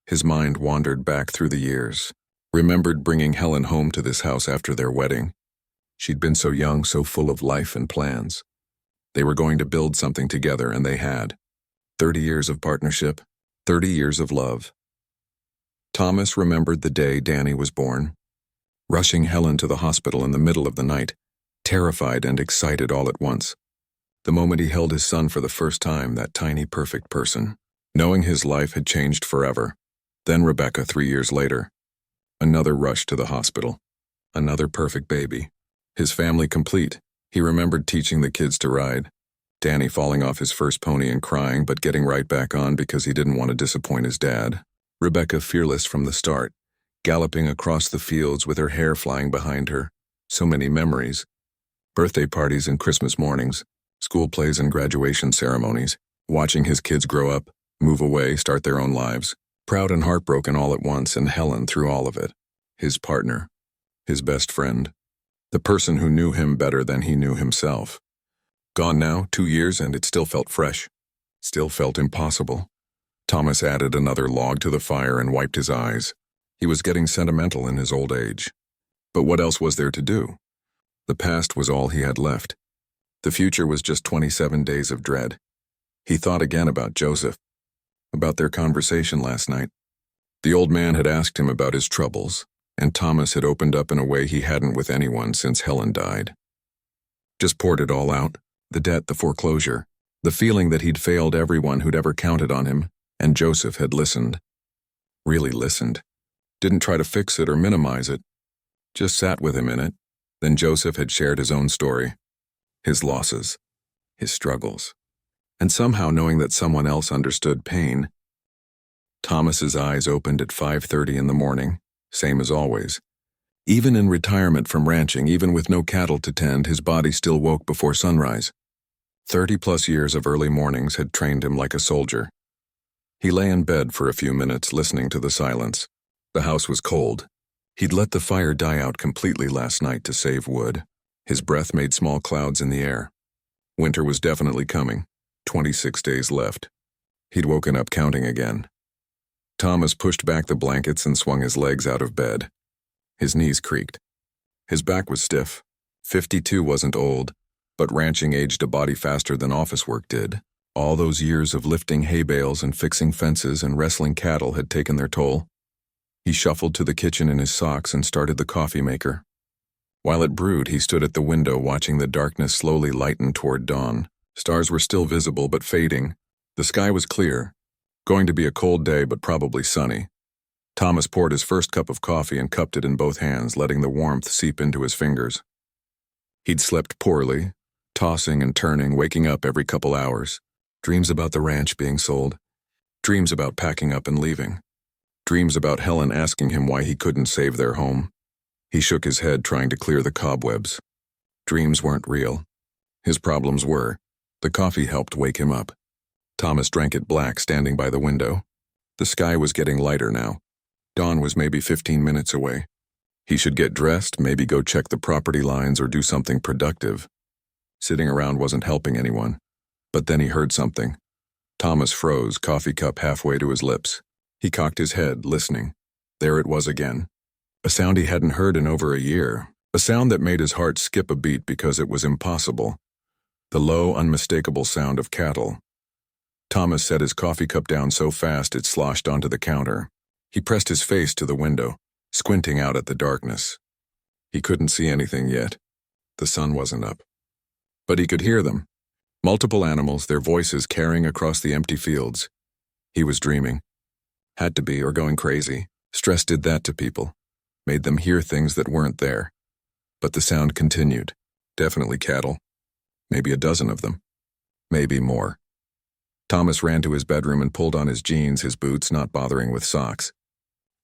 His mind wandered back through the years. Remembered bringing Helen home to this house after their wedding. She'd been so young, so full of life and plans. They were going to build something together, and they had. 30 years of partnership, 30 years of love. Thomas remembered the day Danny was born. Rushing Helen to the hospital in the middle of the night, terrified and excited all at once. The moment he held his son for the first time, that tiny, perfect person, knowing his life had changed forever. Then Rebecca 3 years later. Another rush to the hospital. Another perfect baby. His family complete. He remembered teaching the kids to ride. Danny falling off his first pony and crying, but getting right back on because he didn't want to disappoint his dad. Rebecca fearless from the start, galloping across the fields with her hair flying behind her. So many memories. Birthday parties and Christmas mornings, school plays and graduation ceremonies, watching his kids grow up, move away, start their own lives. Proud and heartbroken all at once, and Helen through all of it. His partner. His best friend. The person who knew him better than he knew himself. Gone now, 2 years, and it still felt fresh. Still felt impossible. Thomas added another log to the fire and wiped his eyes. He was getting sentimental in his old age. But what else was there to do? The past was all he had left. The future was just 27 days of dread. He thought again about Joseph. About their conversation last night. The old man had asked him about his troubles, and Thomas had opened up in a way he hadn't with anyone since Helen died. Just poured it all out, the debt, the foreclosure, the feeling that he'd failed everyone who'd ever counted on him, and Joseph had listened. Really listened. Didn't try to fix it or minimize it. Just sat with him in it. Then Joseph had shared his own story. His losses. His struggles. And somehow knowing that someone else understood pain. Thomas's eyes opened at 5:30 in the morning, same as always. Even in retirement from ranching, even with no cattle to tend, his body still woke before sunrise. 30-plus years of early mornings had trained him like a soldier. He lay in bed for a few minutes, listening to the silence. The house was cold. He'd let the fire die out completely last night to save wood. His breath made small clouds in the air. Winter was definitely coming. 26 days left. He'd woken up counting again. Thomas pushed back the blankets and swung his legs out of bed. His knees creaked. His back was stiff. 52 wasn't old, but ranching aged a body faster than office work did. All those years of lifting hay bales and fixing fences and wrestling cattle had taken their toll. He shuffled to the kitchen in his socks and started the coffee maker. While it brewed, he stood at the window watching the darkness slowly lighten toward dawn. Stars were still visible but fading. The sky was clear. Going to be a cold day but probably sunny. Thomas poured his first cup of coffee and cupped it in both hands, letting the warmth seep into his fingers. He'd slept poorly, tossing and turning, waking up every couple hours. Dreams about the ranch being sold. Dreams about packing up and leaving. Dreams about Helen asking him why he couldn't save their home. He shook his head, trying to clear the cobwebs. Dreams weren't real. His problems were. The coffee helped wake him up. Thomas drank it black, standing by the window. The sky was getting lighter now. Dawn was maybe 15 minutes away. He should get dressed, maybe go check the property lines or do something productive. Sitting around wasn't helping anyone. But then he heard something. Thomas froze, coffee cup halfway to his lips. He cocked his head, listening. There it was again. A sound he hadn't heard in over a year. A sound that made his heart skip a beat because it was impossible. The low, unmistakable sound of cattle. Thomas set his coffee cup down so fast it sloshed onto the counter. He pressed his face to the window, squinting out at the darkness. He couldn't see anything yet. The sun wasn't up. But he could hear them. Multiple animals, their voices carrying across the empty fields. He was dreaming. Had to be, or going crazy. Stress did that to people. Made them hear things that weren't there. But the sound continued. Definitely cattle. Maybe a dozen of them. Maybe more. Thomas ran to his bedroom and pulled on his jeans, his boots, not bothering with socks.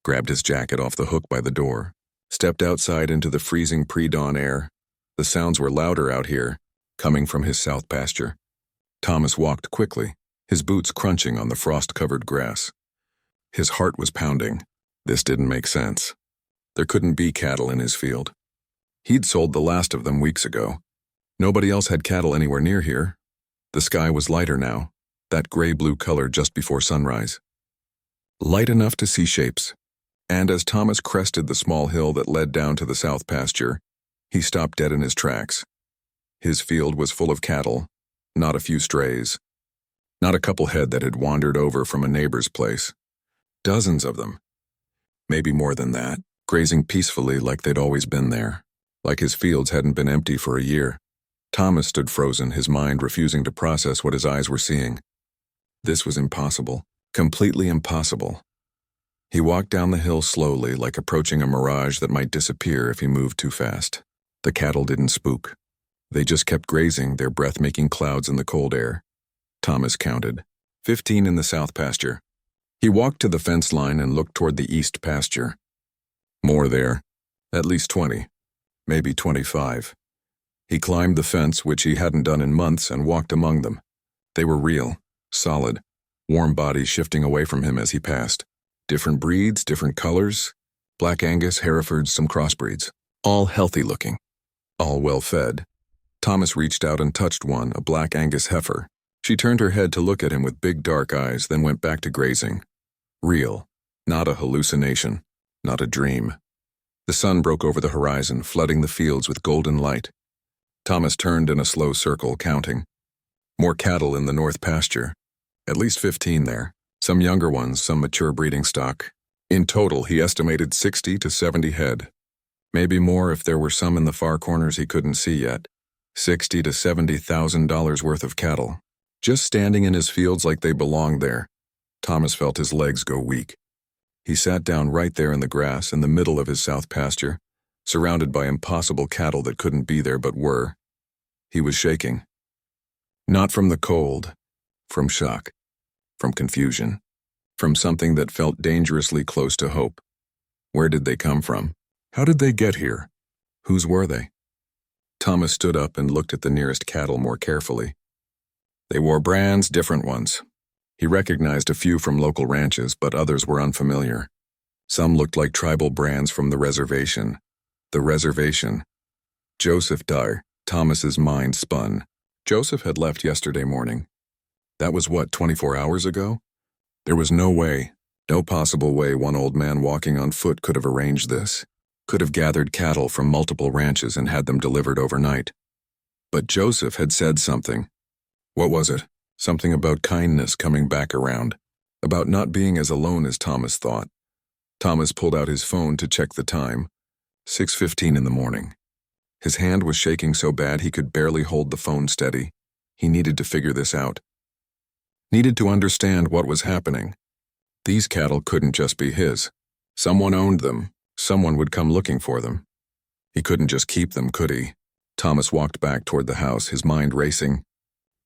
Grabbed his jacket off the hook by the door. Stepped outside into the freezing pre-dawn air. The sounds were louder out here, coming from his south pasture. Thomas walked quickly, his boots crunching on the frost-covered grass. His heart was pounding. This didn't make sense. There couldn't be cattle in his field. He'd sold the last of them weeks ago. Nobody else had cattle anywhere near here. The sky was lighter now, that gray-blue color just before sunrise. Light enough to see shapes. And as Thomas crested the small hill that led down to the south pasture, he stopped dead in his tracks. His field was full of cattle, not a few strays. Not a couple head that had wandered over from a neighbor's place. Dozens of them. Maybe more than that, grazing peacefully like they'd always been there. Like his fields hadn't been empty for a year. Thomas stood frozen, his mind refusing to process what his eyes were seeing. This was impossible, completely impossible. He walked down the hill slowly, like approaching a mirage that might disappear if he moved too fast. The cattle didn't spook. They just kept grazing, their breath making clouds in the cold air. Thomas counted. 15 in the south pasture. He walked to the fence line and looked toward the east pasture. More there. At least 20. Maybe 25. He climbed the fence, which he hadn't done in months, and walked among them. They were real, solid, warm bodies shifting away from him as he passed. Different breeds, different colors. Black Angus, Herefords, some crossbreeds. All healthy looking. All well fed. Thomas reached out and touched one, a Black Angus heifer. She turned her head to look at him with big dark eyes, then went back to grazing. Real. Not a hallucination. Not a dream. The sun broke over the horizon, flooding the fields with golden light. Thomas turned in a slow circle, counting. More cattle in the north pasture. At least 15 there. Some younger ones, some mature breeding stock. In total, he estimated 60 to 70 head. Maybe more if there were some in the far corners he couldn't see yet. $60,000 to $70,000 worth of cattle. Just standing in his fields like they belonged there. Thomas felt his legs go weak. He sat down right there in the grass in the middle of his south pasture, surrounded by impossible cattle that couldn't be there but were. He was shaking. Not from the cold, from shock, from confusion, from something that felt dangerously close to hope. Where did they come from? How did they get here? Whose were they? Thomas stood up and looked at the nearest cattle more carefully. They wore brands, different ones. He recognized a few from local ranches, but others were unfamiliar. Some looked like tribal brands from the reservation. The reservation. Joseph Dyer. Thomas's mind spun. Joseph had left yesterday morning. That was what, 24 hours ago? There was no way, no possible way one old man walking on foot could have arranged this, could have gathered cattle from multiple ranches and had them delivered overnight. But Joseph had said something. What was it? Something about kindness coming back around, about not being as alone as Thomas thought. Thomas pulled out his phone to check the time. 6:15 in the morning. His hand was shaking so bad he could barely hold the phone steady. He needed to figure this out. Needed to understand what was happening. These cattle couldn't just be his. Someone owned them. Someone would come looking for them. He couldn't just keep them, could he? Thomas walked back toward the house, his mind racing.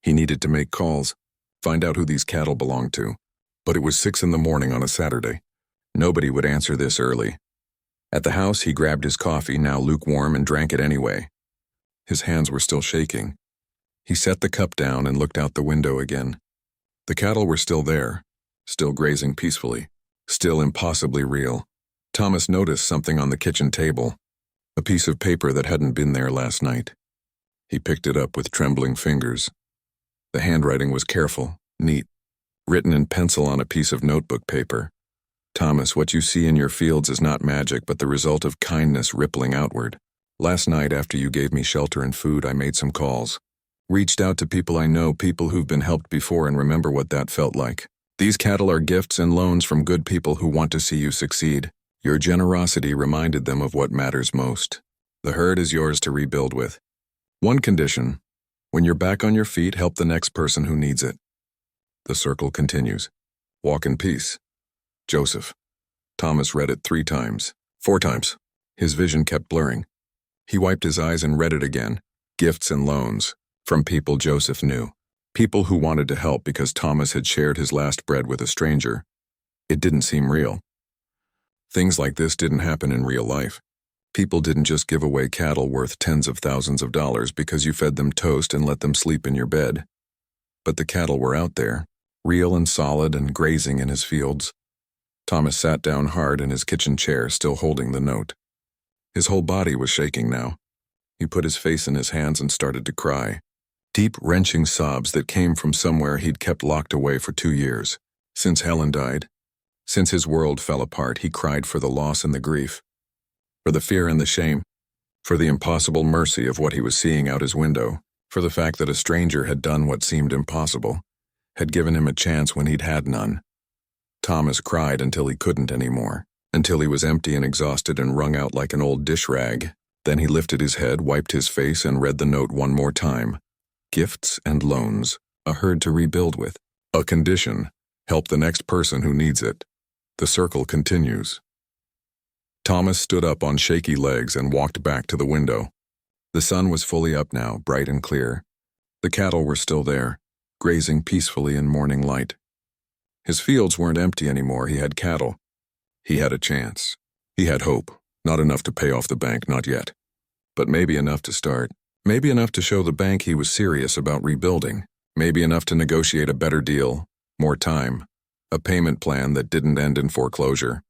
He needed to make calls, find out who these cattle belonged to. But it was 6 in the morning on a Saturday. Nobody would answer this early. At the house, he grabbed his coffee, now lukewarm, and drank it anyway. His hands were still shaking. He set the cup down and looked out the window again. The cattle were still there, still grazing peacefully, still impossibly real. Thomas noticed something on the kitchen table, a piece of paper that hadn't been there last night. He picked it up with trembling fingers. The handwriting was careful, neat, written in pencil on a piece of notebook paper. Thomas, what you see in your fields is not magic, but the result of kindness rippling outward. Last night, after you gave me shelter and food, I made some calls. Reached out to people I know, people who've been helped before, and remember what that felt like. These cattle are gifts and loans from good people who want to see you succeed. Your generosity reminded them of what matters most. The herd is yours to rebuild with. One condition. When you're back on your feet, help the next person who needs it. The circle continues. Walk in peace. Joseph. Thomas read it 3 times. 4 times. His vision kept blurring. He wiped his eyes and read it again. Gifts and loans. From people Joseph knew. People who wanted to help because Thomas had shared his last bread with a stranger. It didn't seem real. Things like this didn't happen in real life. People didn't just give away cattle worth tens of thousands of dollars because you fed them toast and let them sleep in your bed. But the cattle were out there, real and solid and grazing in his fields. Thomas sat down hard in his kitchen chair, still holding the note. His whole body was shaking now. He put his face in his hands and started to cry. Deep, wrenching sobs that came from somewhere he'd kept locked away for 2 years. Since Helen died, since his world fell apart, he cried for the loss and the grief. For the fear and the shame, for the impossible mercy of what he was seeing out his window, for the fact that a stranger had done what seemed impossible, had given him a chance when he'd had none. Thomas cried until he couldn't anymore, until he was empty and exhausted and wrung out like an old dish rag. Then he lifted his head, wiped his face, and read the note one more time. Gifts and loans, a herd to rebuild with. A condition, help the next person who needs it. The circle continues. Thomas stood up on shaky legs and walked back to the window. The sun was fully up now, bright and clear. The cattle were still there, grazing peacefully in morning light. His fields weren't empty anymore. He had cattle. He had a chance. He had hope. Not enough to pay off the bank, not yet. But maybe enough to start. Maybe enough to show the bank he was serious about rebuilding. Maybe enough to negotiate a better deal, more time, a payment plan that didn't end in foreclosure.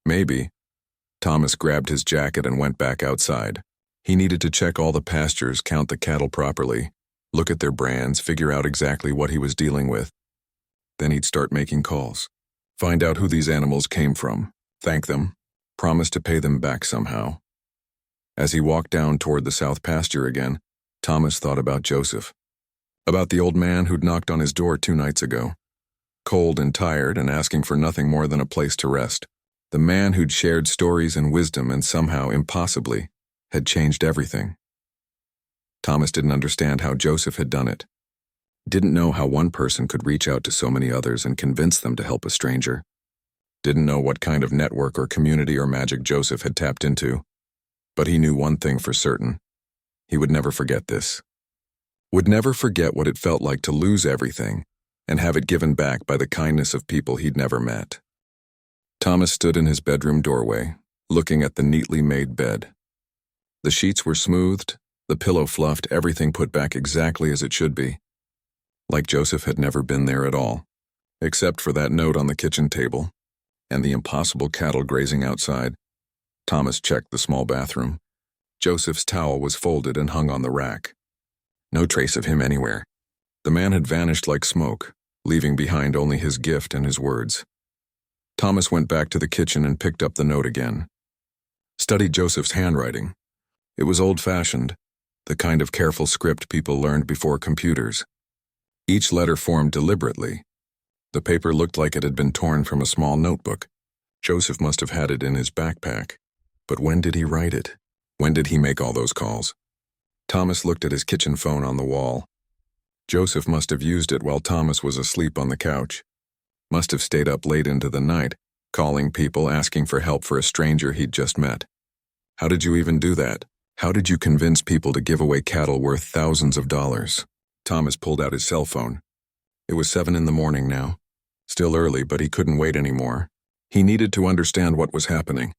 Maybe. Thomas grabbed his jacket and went back outside. He needed to check all the pastures, count the cattle properly, look at their brands, figure out exactly what he was dealing with. Then he'd start making calls. Find out who these animals came from, thank them, promise to pay them back somehow. As he walked down toward the south pasture again, Thomas thought about Joseph. About the old man who'd knocked on his door 2 nights ago. Cold and tired and asking for nothing more than a place to rest. The man who'd shared stories and wisdom and somehow, impossibly, had changed everything. Thomas didn't understand how Joseph had done it. Didn't know how one person could reach out to so many others and convince them to help a stranger. Didn't know what kind of network or community or magic Joseph had tapped into. But he knew one thing for certain. He would never forget this. Would never forget what it felt like to lose everything and have it given back by the kindness of people he'd never met. Thomas stood in his bedroom doorway, looking at the neatly made bed. The sheets were smoothed, the pillow fluffed, everything put back exactly as it should be. Like Joseph had never been there at all, except for that note on the kitchen table and the impossible cattle grazing outside. Thomas checked the small bathroom. Joseph's towel was folded and hung on the rack. No trace of him anywhere. The man had vanished like smoke, leaving behind only his gift and his words. Thomas went back to the kitchen and picked up the note again. Studied Joseph's handwriting. It was old-fashioned, the kind of careful script people learned before computers. Each letter formed deliberately. The paper looked like it had been torn from a small notebook. Joseph must have had it in his backpack. But when did he write it? When did he make all those calls? Thomas looked at his kitchen phone on the wall. Joseph must have used it while Thomas was asleep on the couch. Must have stayed up late into the night, calling people, asking for help for a stranger he'd just met. How did you even do that? How did you convince people to give away cattle worth thousands of dollars? Thomas pulled out his cell phone. It was 7 in the morning now. Still early, but he couldn't wait anymore. He needed to understand what was happening.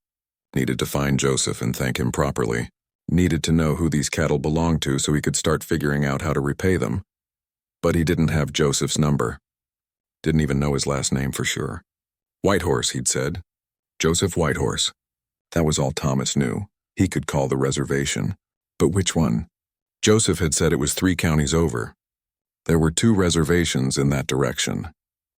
Needed to find Joseph and thank him properly. Needed to know who these cattle belonged to so he could start figuring out how to repay them. But he didn't have Joseph's number. Didn't even know his last name for sure. Whitehorse, he'd said. Joseph Whitehorse. That was all Thomas knew. He could call the reservation. But which one? Joseph had said it was 3 counties over. There were 2 reservations in that direction.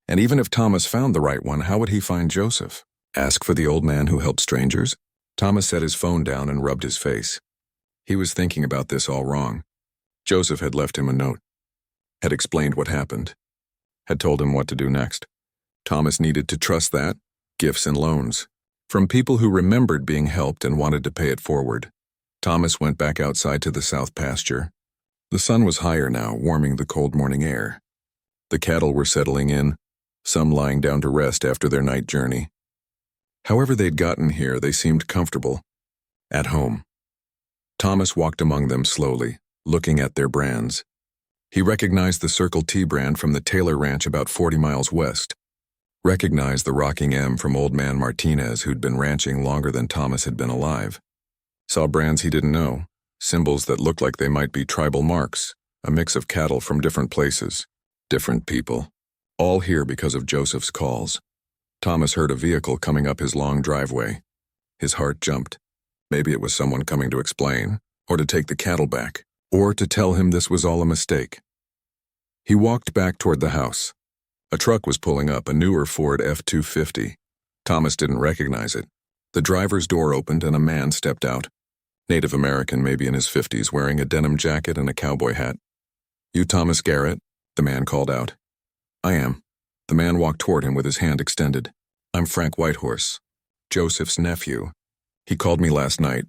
And even if Thomas found the right one, how would he find Joseph? Ask for the old man who helped strangers? Thomas set his phone down and rubbed his face. He was thinking about this all wrong. Joseph had left him a note. Had explained what happened. Had told him what to do next. Thomas needed to trust that. Gifts and loans. From people who remembered being helped and wanted to pay it forward. Thomas went back outside to the south pasture. The sun was higher now, warming the cold morning air. The cattle were settling in, some lying down to rest after their night journey. However they'd gotten here, they seemed comfortable. At home. Thomas walked among them slowly, looking at their brands. He recognized the Circle T brand from the Taylor Ranch about 40 miles west. Recognized the Rocking M from Old Man Martinez, who'd been ranching longer than Thomas had been alive. Saw brands he didn't know, symbols that looked like they might be tribal marks, a mix of cattle from different places, different people. All here because of Joseph's calls. Thomas heard a vehicle coming up his long driveway. His heart jumped. Maybe it was someone coming to explain, or to take the cattle back, or to tell him this was all a mistake. He walked back toward the house. A truck was pulling up, a newer Ford F-250. Thomas didn't recognize it. The driver's door opened and a man stepped out. Native American, maybe in his 50s, wearing a denim jacket and a cowboy hat. "You Thomas Garrett?" the man called out. "I am." The man walked toward him with his hand extended. "I'm Frank Whitehorse, Joseph's nephew. He called me last night.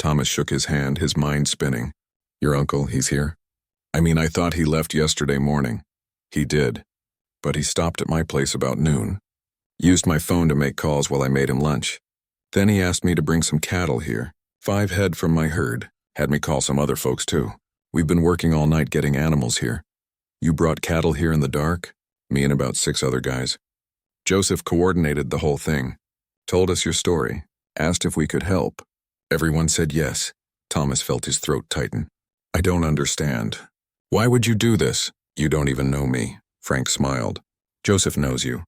Thomas shook his hand, his mind spinning. Your uncle, he's here? I mean, I thought he left yesterday morning. He did. But he stopped at my place about noon. Used my phone to make calls while I made him lunch. Then he asked me to bring some cattle here. 5 head from my herd. Had me call some other folks too. We've been working all night getting animals here. You brought cattle here in the dark? Me and about 6 other guys. Joseph coordinated the whole thing. Told us your story. Asked if we could help. Everyone said yes. Thomas felt his throat tighten. I don't understand. Why would you do this? You don't even know me. Frank smiled. Joseph knows you.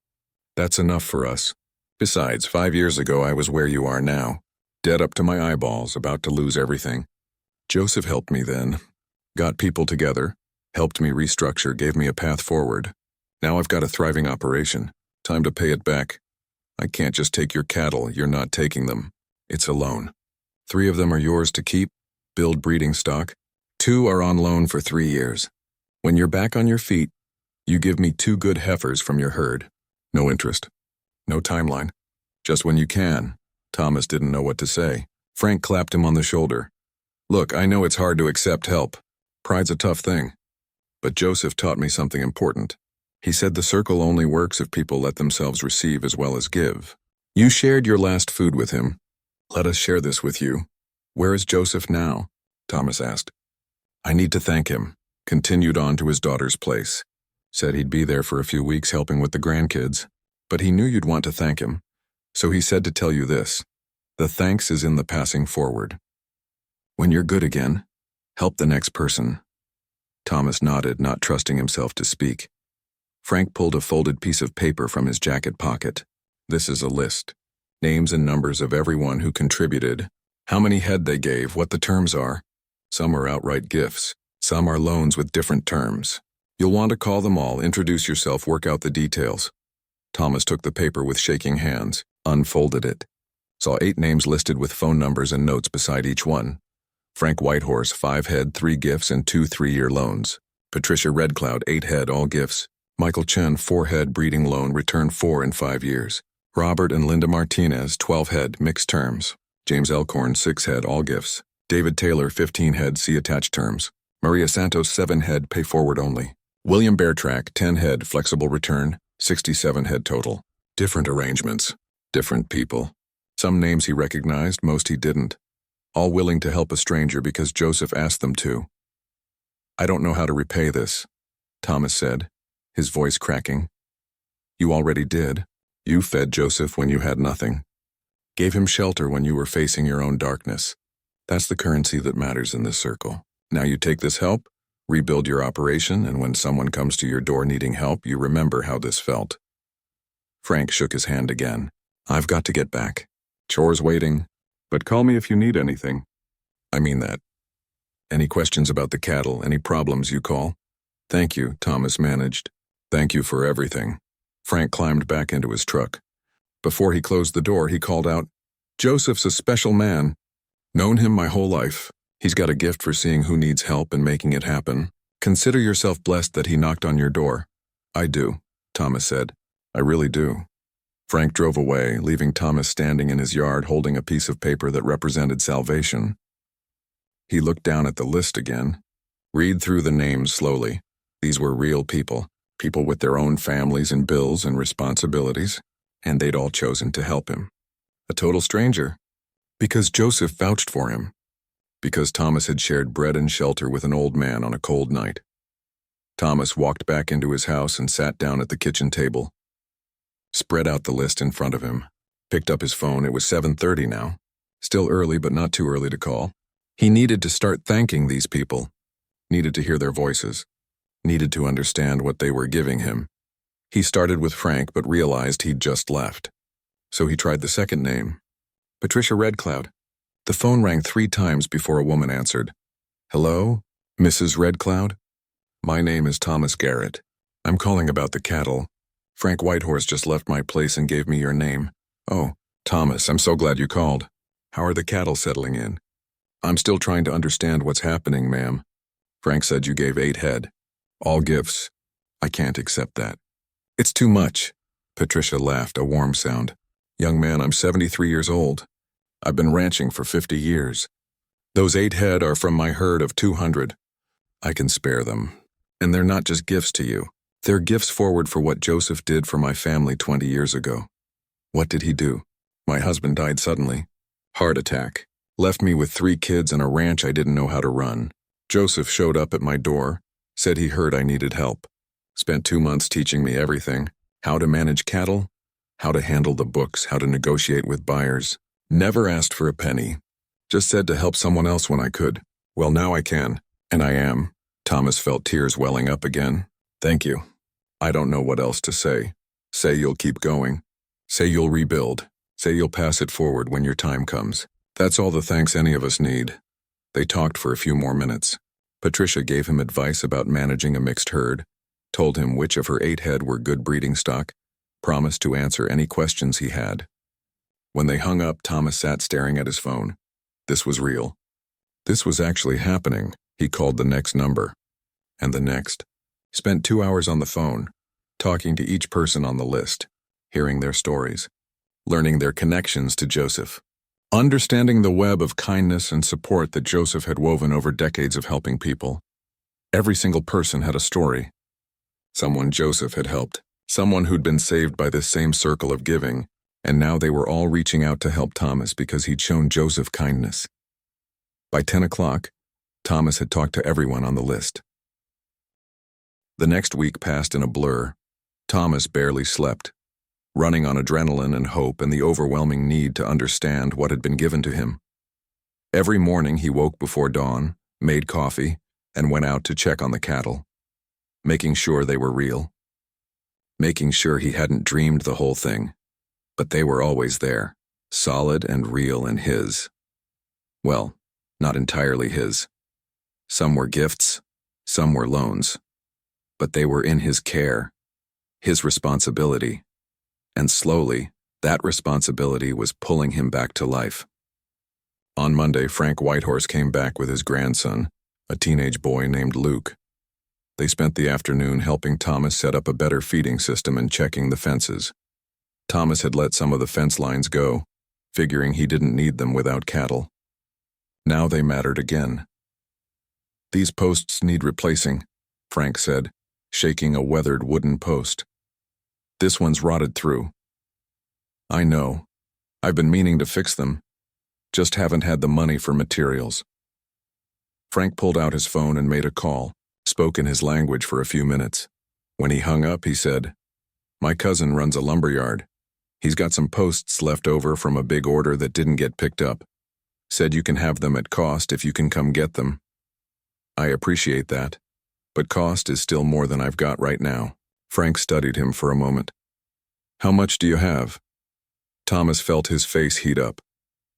That's enough for us. Besides, 5 years ago I was where you are now. Dead up to my eyeballs, about to lose everything. Joseph helped me then. Got people together. Helped me restructure, gave me a path forward. Now I've got a thriving operation. Time to pay it back. I can't just take your cattle, you're not taking them. It's a loan. 3 of them are yours to keep, build breeding stock. 2 are on loan for 3 years. When you're back on your feet, you give me 2 good heifers from your herd. No interest. No timeline. Just when you can. Thomas didn't know what to say. Frank clapped him on the shoulder. Look, I know it's hard to accept help. Pride's a tough thing. But Joseph taught me something important. He said the circle only works if people let themselves receive as well as give. You shared your last food with him. Let us share this with you. Where is Joseph now? Thomas asked. I need to thank him. Continued on to his daughter's place. Said he'd be there for a few weeks helping with the grandkids. But he knew you'd want to thank him. So he said to tell you this. The thanks is in the passing forward. When you're good again, help the next person. Thomas nodded, not trusting himself to speak. Frank pulled a folded piece of paper from his jacket pocket. This is a list. Names and numbers of everyone who contributed, how many head they gave, what the terms are. Some are outright gifts. Some are loans with different terms. You'll want to call them all, introduce yourself, work out the details. Thomas took the paper with shaking hands, unfolded it. Saw 8 names listed with phone numbers and notes beside each one. Frank Whitehorse, 5 head, 3 gifts, and 2 3-year loans. Patricia Redcloud, 8 head, all gifts. Michael Chen, 4 head, breeding loan, return 4 in 5 years. Robert and Linda Martinez, 12 head, mixed terms. James Elkhorn, 6 head, all gifts. David Taylor, 15 head, see attached terms. Maria Santos, 7 head, pay forward only. William Beartrack, 10 head, flexible return, 67 head total. Different arrangements. Different people. Some names he recognized, most he didn't. All willing to help a stranger because Joseph asked them to. I don't know how to repay this, Thomas said, his voice cracking. You already did. You fed Joseph when you had nothing. Gave him shelter when you were facing your own darkness. That's the currency that matters in this circle. Now you take this help, rebuild your operation, and when someone comes to your door needing help, you remember how this felt. Frank shook his hand again. I've got to get back. Chores waiting, but call me if you need anything. I mean that. Any questions about the cattle, any problems, you call? Thank you, Thomas managed. Thank you for everything. Frank climbed back into his truck. Before he closed the door, he called out, Joseph's a special man. Known him my whole life. He's got a gift for seeing who needs help and making it happen. Consider yourself blessed that he knocked on your door. I do, Thomas said. I really do. Frank drove away, leaving Thomas standing in his yard holding a piece of paper that represented salvation. He looked down at the list again. Read through the names slowly. These were real people, people with their own families and bills and responsibilities, and they'd all chosen to help him. A total stranger. Because Joseph vouched for him. Because Thomas had shared bread and shelter with an old man on a cold night. Thomas walked back into his house and sat down at the kitchen table. Spread out the list in front of him. Picked up his phone. It was 7:30 now. Still early, but not too early to call. He needed to start thanking these people. Needed to hear their voices. Needed to understand what they were giving him. He started with Frank, but realized he'd just left. So he tried the second name. Patricia Redcloud. The phone rang 3 times before a woman answered. Hello, Mrs. Redcloud? My name is Thomas Garrett. I'm calling about the cattle. Frank Whitehorse just left my place and gave me your name. Oh, Thomas, I'm so glad you called. How are the cattle settling in? I'm still trying to understand what's happening, ma'am. Frank said you gave 8 head. All gifts. I can't accept that. It's too much. Patricia laughed, a warm sound. Young man, I'm 73 years old. I've been ranching for 50 years. Those 8 head are from my herd of 200. I can spare them. And they're not just gifts to you. They're gifts forward for what Joseph did for my family 20 years ago. What did he do? My husband died suddenly. Heart attack. Left me with 3 kids and a ranch I didn't know how to run. Joseph showed up at my door, said he heard I needed help. Spent 2 months teaching me everything. How to manage cattle, how to handle the books, how to negotiate with buyers. Never asked for a penny. Just said to help someone else when I could. Well, now I can, and I am. Thomas felt tears welling up again. Thank you. I don't know what else to say. Say you'll keep going. Say you'll rebuild. Say you'll pass it forward when your time comes. That's all the thanks any of us need. They talked for a few more minutes. Patricia gave him advice about managing a mixed herd, told him which of her 8 head were good breeding stock, promised to answer any questions he had. When they hung up, Thomas sat staring at his phone. This was real. This was actually happening. He called the next number. And the next. Spent 2 hours on the phone, talking to each person on the list, hearing their stories, learning their connections to Joseph, understanding the web of kindness and support that Joseph had woven over decades of helping people. Every single person had a story. Someone Joseph had helped, someone who'd been saved by this same circle of giving, and now they were all reaching out to help Thomas because he'd shown Joseph kindness. By 10 o'clock, Thomas had talked to everyone on the list. The next week passed in a blur. Thomas barely slept, running on adrenaline and hope and the overwhelming need to understand what had been given to him. Every morning he woke before dawn, made coffee, and went out to check on the cattle, making sure they were real, making sure he hadn't dreamed the whole thing, but they were always there, solid and real and his. Well, not entirely his. Some were gifts, some were loans, but they were in his care, his responsibility, and slowly, that responsibility was pulling him back to life. On Monday, Frank Whitehorse came back with his grandson, a teenage boy named Luke. They spent the afternoon helping Thomas set up a better feeding system and checking the fences. Thomas had let some of the fence lines go, figuring he didn't need them without cattle. Now they mattered again. These posts need replacing, Frank said, shaking a weathered wooden post. This one's rotted through. I know. I've been meaning to fix them. Just haven't had the money for materials. Frank pulled out his phone and made a call, spoke in his language for a few minutes. When he hung up, he said, "My cousin runs a lumberyard. He's got some posts left over from a big order that didn't get picked up. Said you can have them at cost if you can come get them. I appreciate that, but cost is still more than I've got right now." Frank studied him for a moment. "How much do you have?" Thomas felt his face heat up.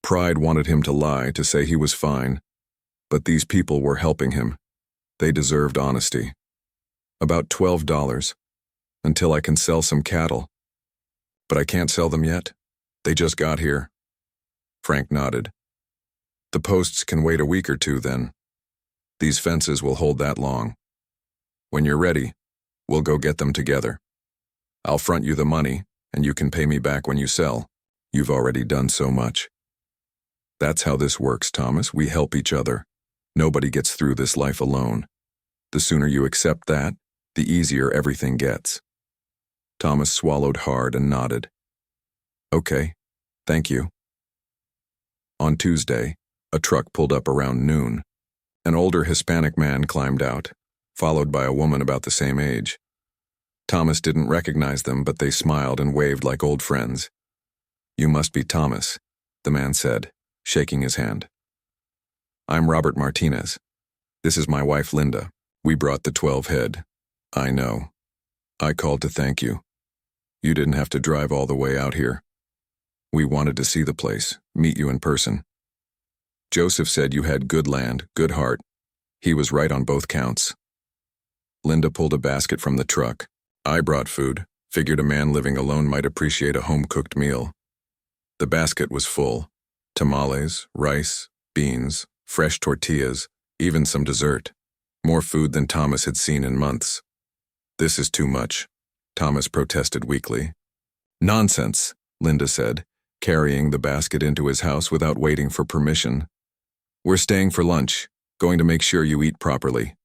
Pride wanted him to lie, to say he was fine, but these people were helping him. They deserved honesty. "About $12, until I can sell some cattle. But I can't sell them yet. They just got here." Frank nodded. "The posts can wait a week or two then. These fences will hold that long. When you're ready, we'll go get them together. I'll front you the money, and you can pay me back when you sell. You've already done so much." That's how this works, Thomas. We help each other. Nobody gets through this life alone. The sooner you accept that, the easier everything gets. Thomas swallowed hard and nodded. "Okay, thank you." On Tuesday, a truck pulled up around noon. An older Hispanic man climbed out, followed by a woman about the same age. Thomas didn't recognize them, but they smiled and waved like old friends. "You must be Thomas," the man said, shaking his hand. "I'm Robert Martinez. This is my wife Linda. We brought the 12 head. I know. I called to thank you. You didn't have to drive all the way out here. We wanted to see the place, meet you in person. Joseph said you had good land, good heart. He was right on both counts." Linda pulled a basket from the truck. "I brought food. Figured a man living alone might appreciate a home-cooked meal." The basket was full. Tamales, rice, beans, fresh tortillas, even some dessert. More food than Thomas had seen in months. "This is too much," Thomas protested weakly. "Nonsense," Linda said, carrying the basket into his house without waiting for permission. We're staying for lunch, going to make sure you eat properly.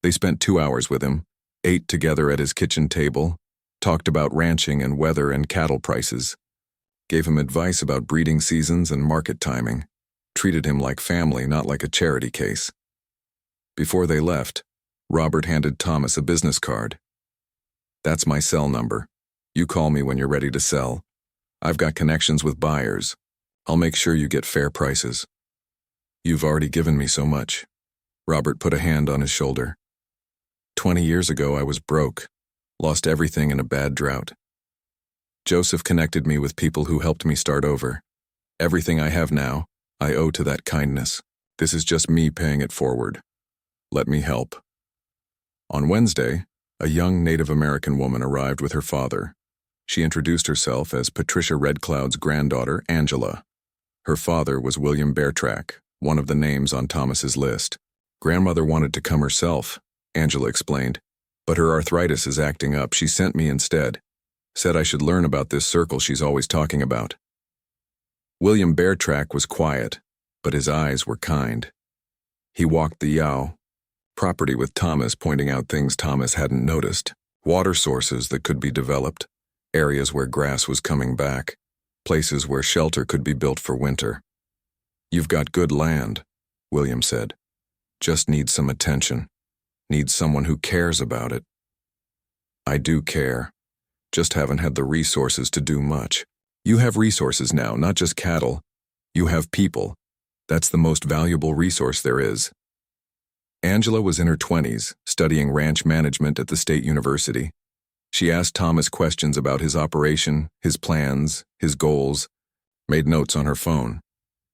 They spent 2 hours with him, ate together at his kitchen table, talked about ranching and weather and cattle prices, gave him advice about breeding seasons and market timing, treated him like family, not like a charity case. Before they left, Robert handed Thomas a business card. That's my cell number. You call me when you're ready to sell. I've got connections with buyers. I'll make sure you get fair prices. You've already given me so much. Robert put a hand on his shoulder. 20 years ago, I was broke, lost everything in a bad drought. Joseph connected me with people who helped me start over. Everything I have now, I owe to that kindness. This is just me paying it forward. Let me help. On Wednesday, a young Native American woman arrived with her father. She introduced herself as Patricia Red Cloud's granddaughter, Angela. Her father was William Beartrack, one of the names on Thomas's list. Grandmother wanted to come herself, Angela explained, but her arthritis is acting up. She sent me instead. Said I should learn about this circle she's always talking about. William Beartrack was quiet, but his eyes were kind. He walked the Yow property with Thomas, pointing out things Thomas hadn't noticed. Water sources that could be developed, areas where grass was coming back, places where shelter could be built for winter. You've got good land, William said. Just need some attention. Need someone who cares about it. I do care. Just haven't had the resources to do much. You have resources now, not just cattle. You have people. That's the most valuable resource there is. Angela was in her 20s, studying ranch management at the State University. She asked Thomas questions about his operation, his plans, his goals, made notes on her phone.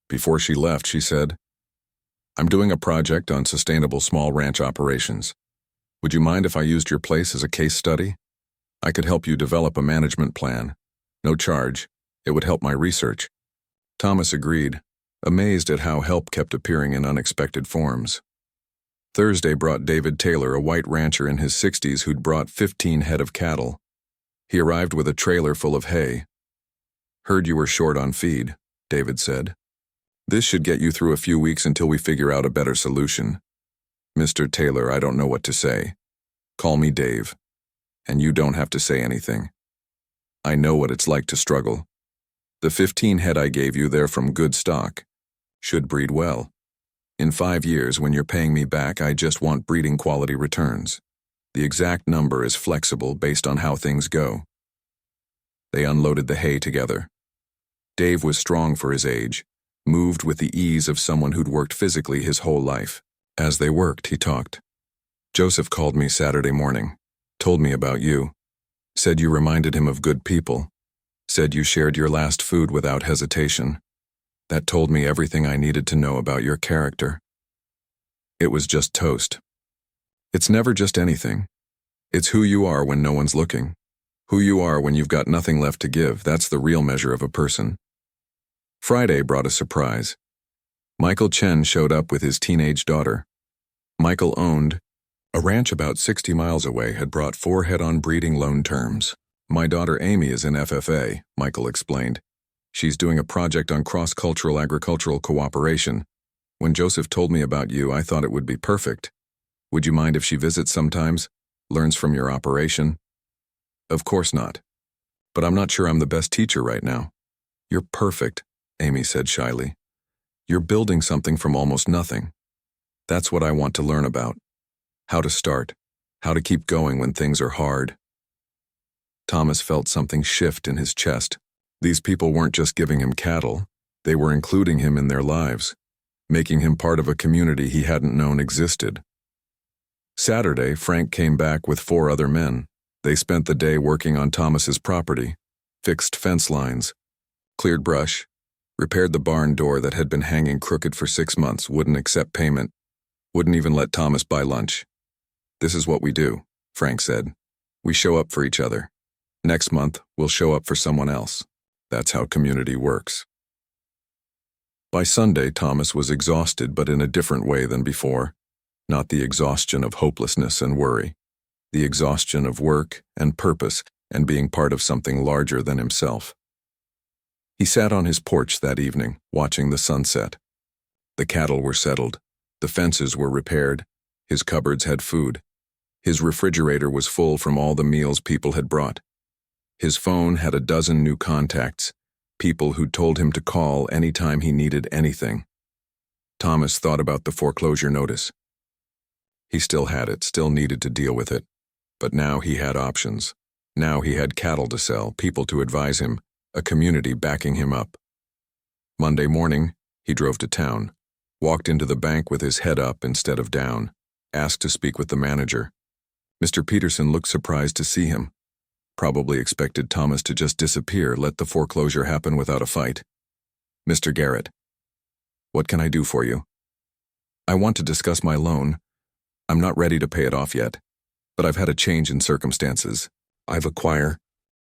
Before she left, she said, I'm doing a project on sustainable small ranch operations. Would you mind if I used your place as a case study? I could help you develop a management plan. No charge. It would help my research. Thomas agreed, amazed at how help kept appearing in unexpected forms. Thursday brought David Taylor, a white rancher in his 60s who'd brought 15 head of cattle. He arrived with a trailer full of hay. Heard you were short on feed, David said. This should get you through a few weeks until we figure out a better solution. Mr. Taylor, I don't know what to say. Call me Dave. And you don't have to say anything. I know what it's like to struggle. The 15 head I gave you, they're from good stock. Should breed well. In 5 years, when you're paying me back, I just want breeding quality returns. The exact number is flexible based on how things go. They unloaded the hay together. Dave was strong for his age, moved with the ease of someone who'd worked physically his whole life. As they worked, he talked. Joseph called me Saturday morning, told me about you, said you reminded him of good people, said you shared your last food without hesitation. That told me everything I needed to know about your character. It was just toast. It's never just anything. It's who you are when no one's looking. Who you are when you've got nothing left to give. That's the real measure of a person. Friday brought a surprise. Michael Chen showed up with his teenage daughter. Michael owned a ranch about 60 miles away, had brought 4 head-on breeding loan terms. My daughter Amy is in FFA, Michael explained. She's doing a project on cross-cultural agricultural cooperation. When Joseph told me about you, I thought it would be perfect. Would you mind if she visits sometimes, learns from your operation? Of course not. But I'm not sure I'm the best teacher right now. You're perfect, Amy said shyly. You're building something from almost nothing. That's what I want to learn about. How to start, how to keep going when things are hard. Thomas felt something shift in his chest. These people weren't just giving him cattle, they were including him in their lives, making him part of a community he hadn't known existed. Saturday, Frank came back with 4 other men. They spent the day working on Thomas's property, fixed fence lines, cleared brush, repaired the barn door that had been hanging crooked for 6 months, wouldn't accept payment, wouldn't even let Thomas buy lunch. This is what we do, Frank said. We show up for each other. Next month, we'll show up for someone else. That's how community works. By Sunday, Thomas was exhausted, but in a different way than before. Not the exhaustion of hopelessness and worry. The exhaustion of work and purpose and being part of something larger than himself. He sat on his porch that evening, watching the sunset. The cattle were settled. The fences were repaired. His cupboards had food. His refrigerator was full from all the meals people had brought. His phone had a dozen new contacts, people who'd told him to call any time he needed anything. Thomas thought about the foreclosure notice. He still had it, still needed to deal with it. But now he had options. Now he had cattle to sell, people to advise him, a community backing him up. Monday morning, he drove to town, walked into the bank with his head up instead of down, asked to speak with the manager. Mr. Peterson looked surprised to see him. Probably expected Thomas to just disappear, let the foreclosure happen without a fight. Mr. Garrett, what can I do for you? I want to discuss my loan. I'm not ready to pay it off yet, but I've had a change in circumstances. I've acquired.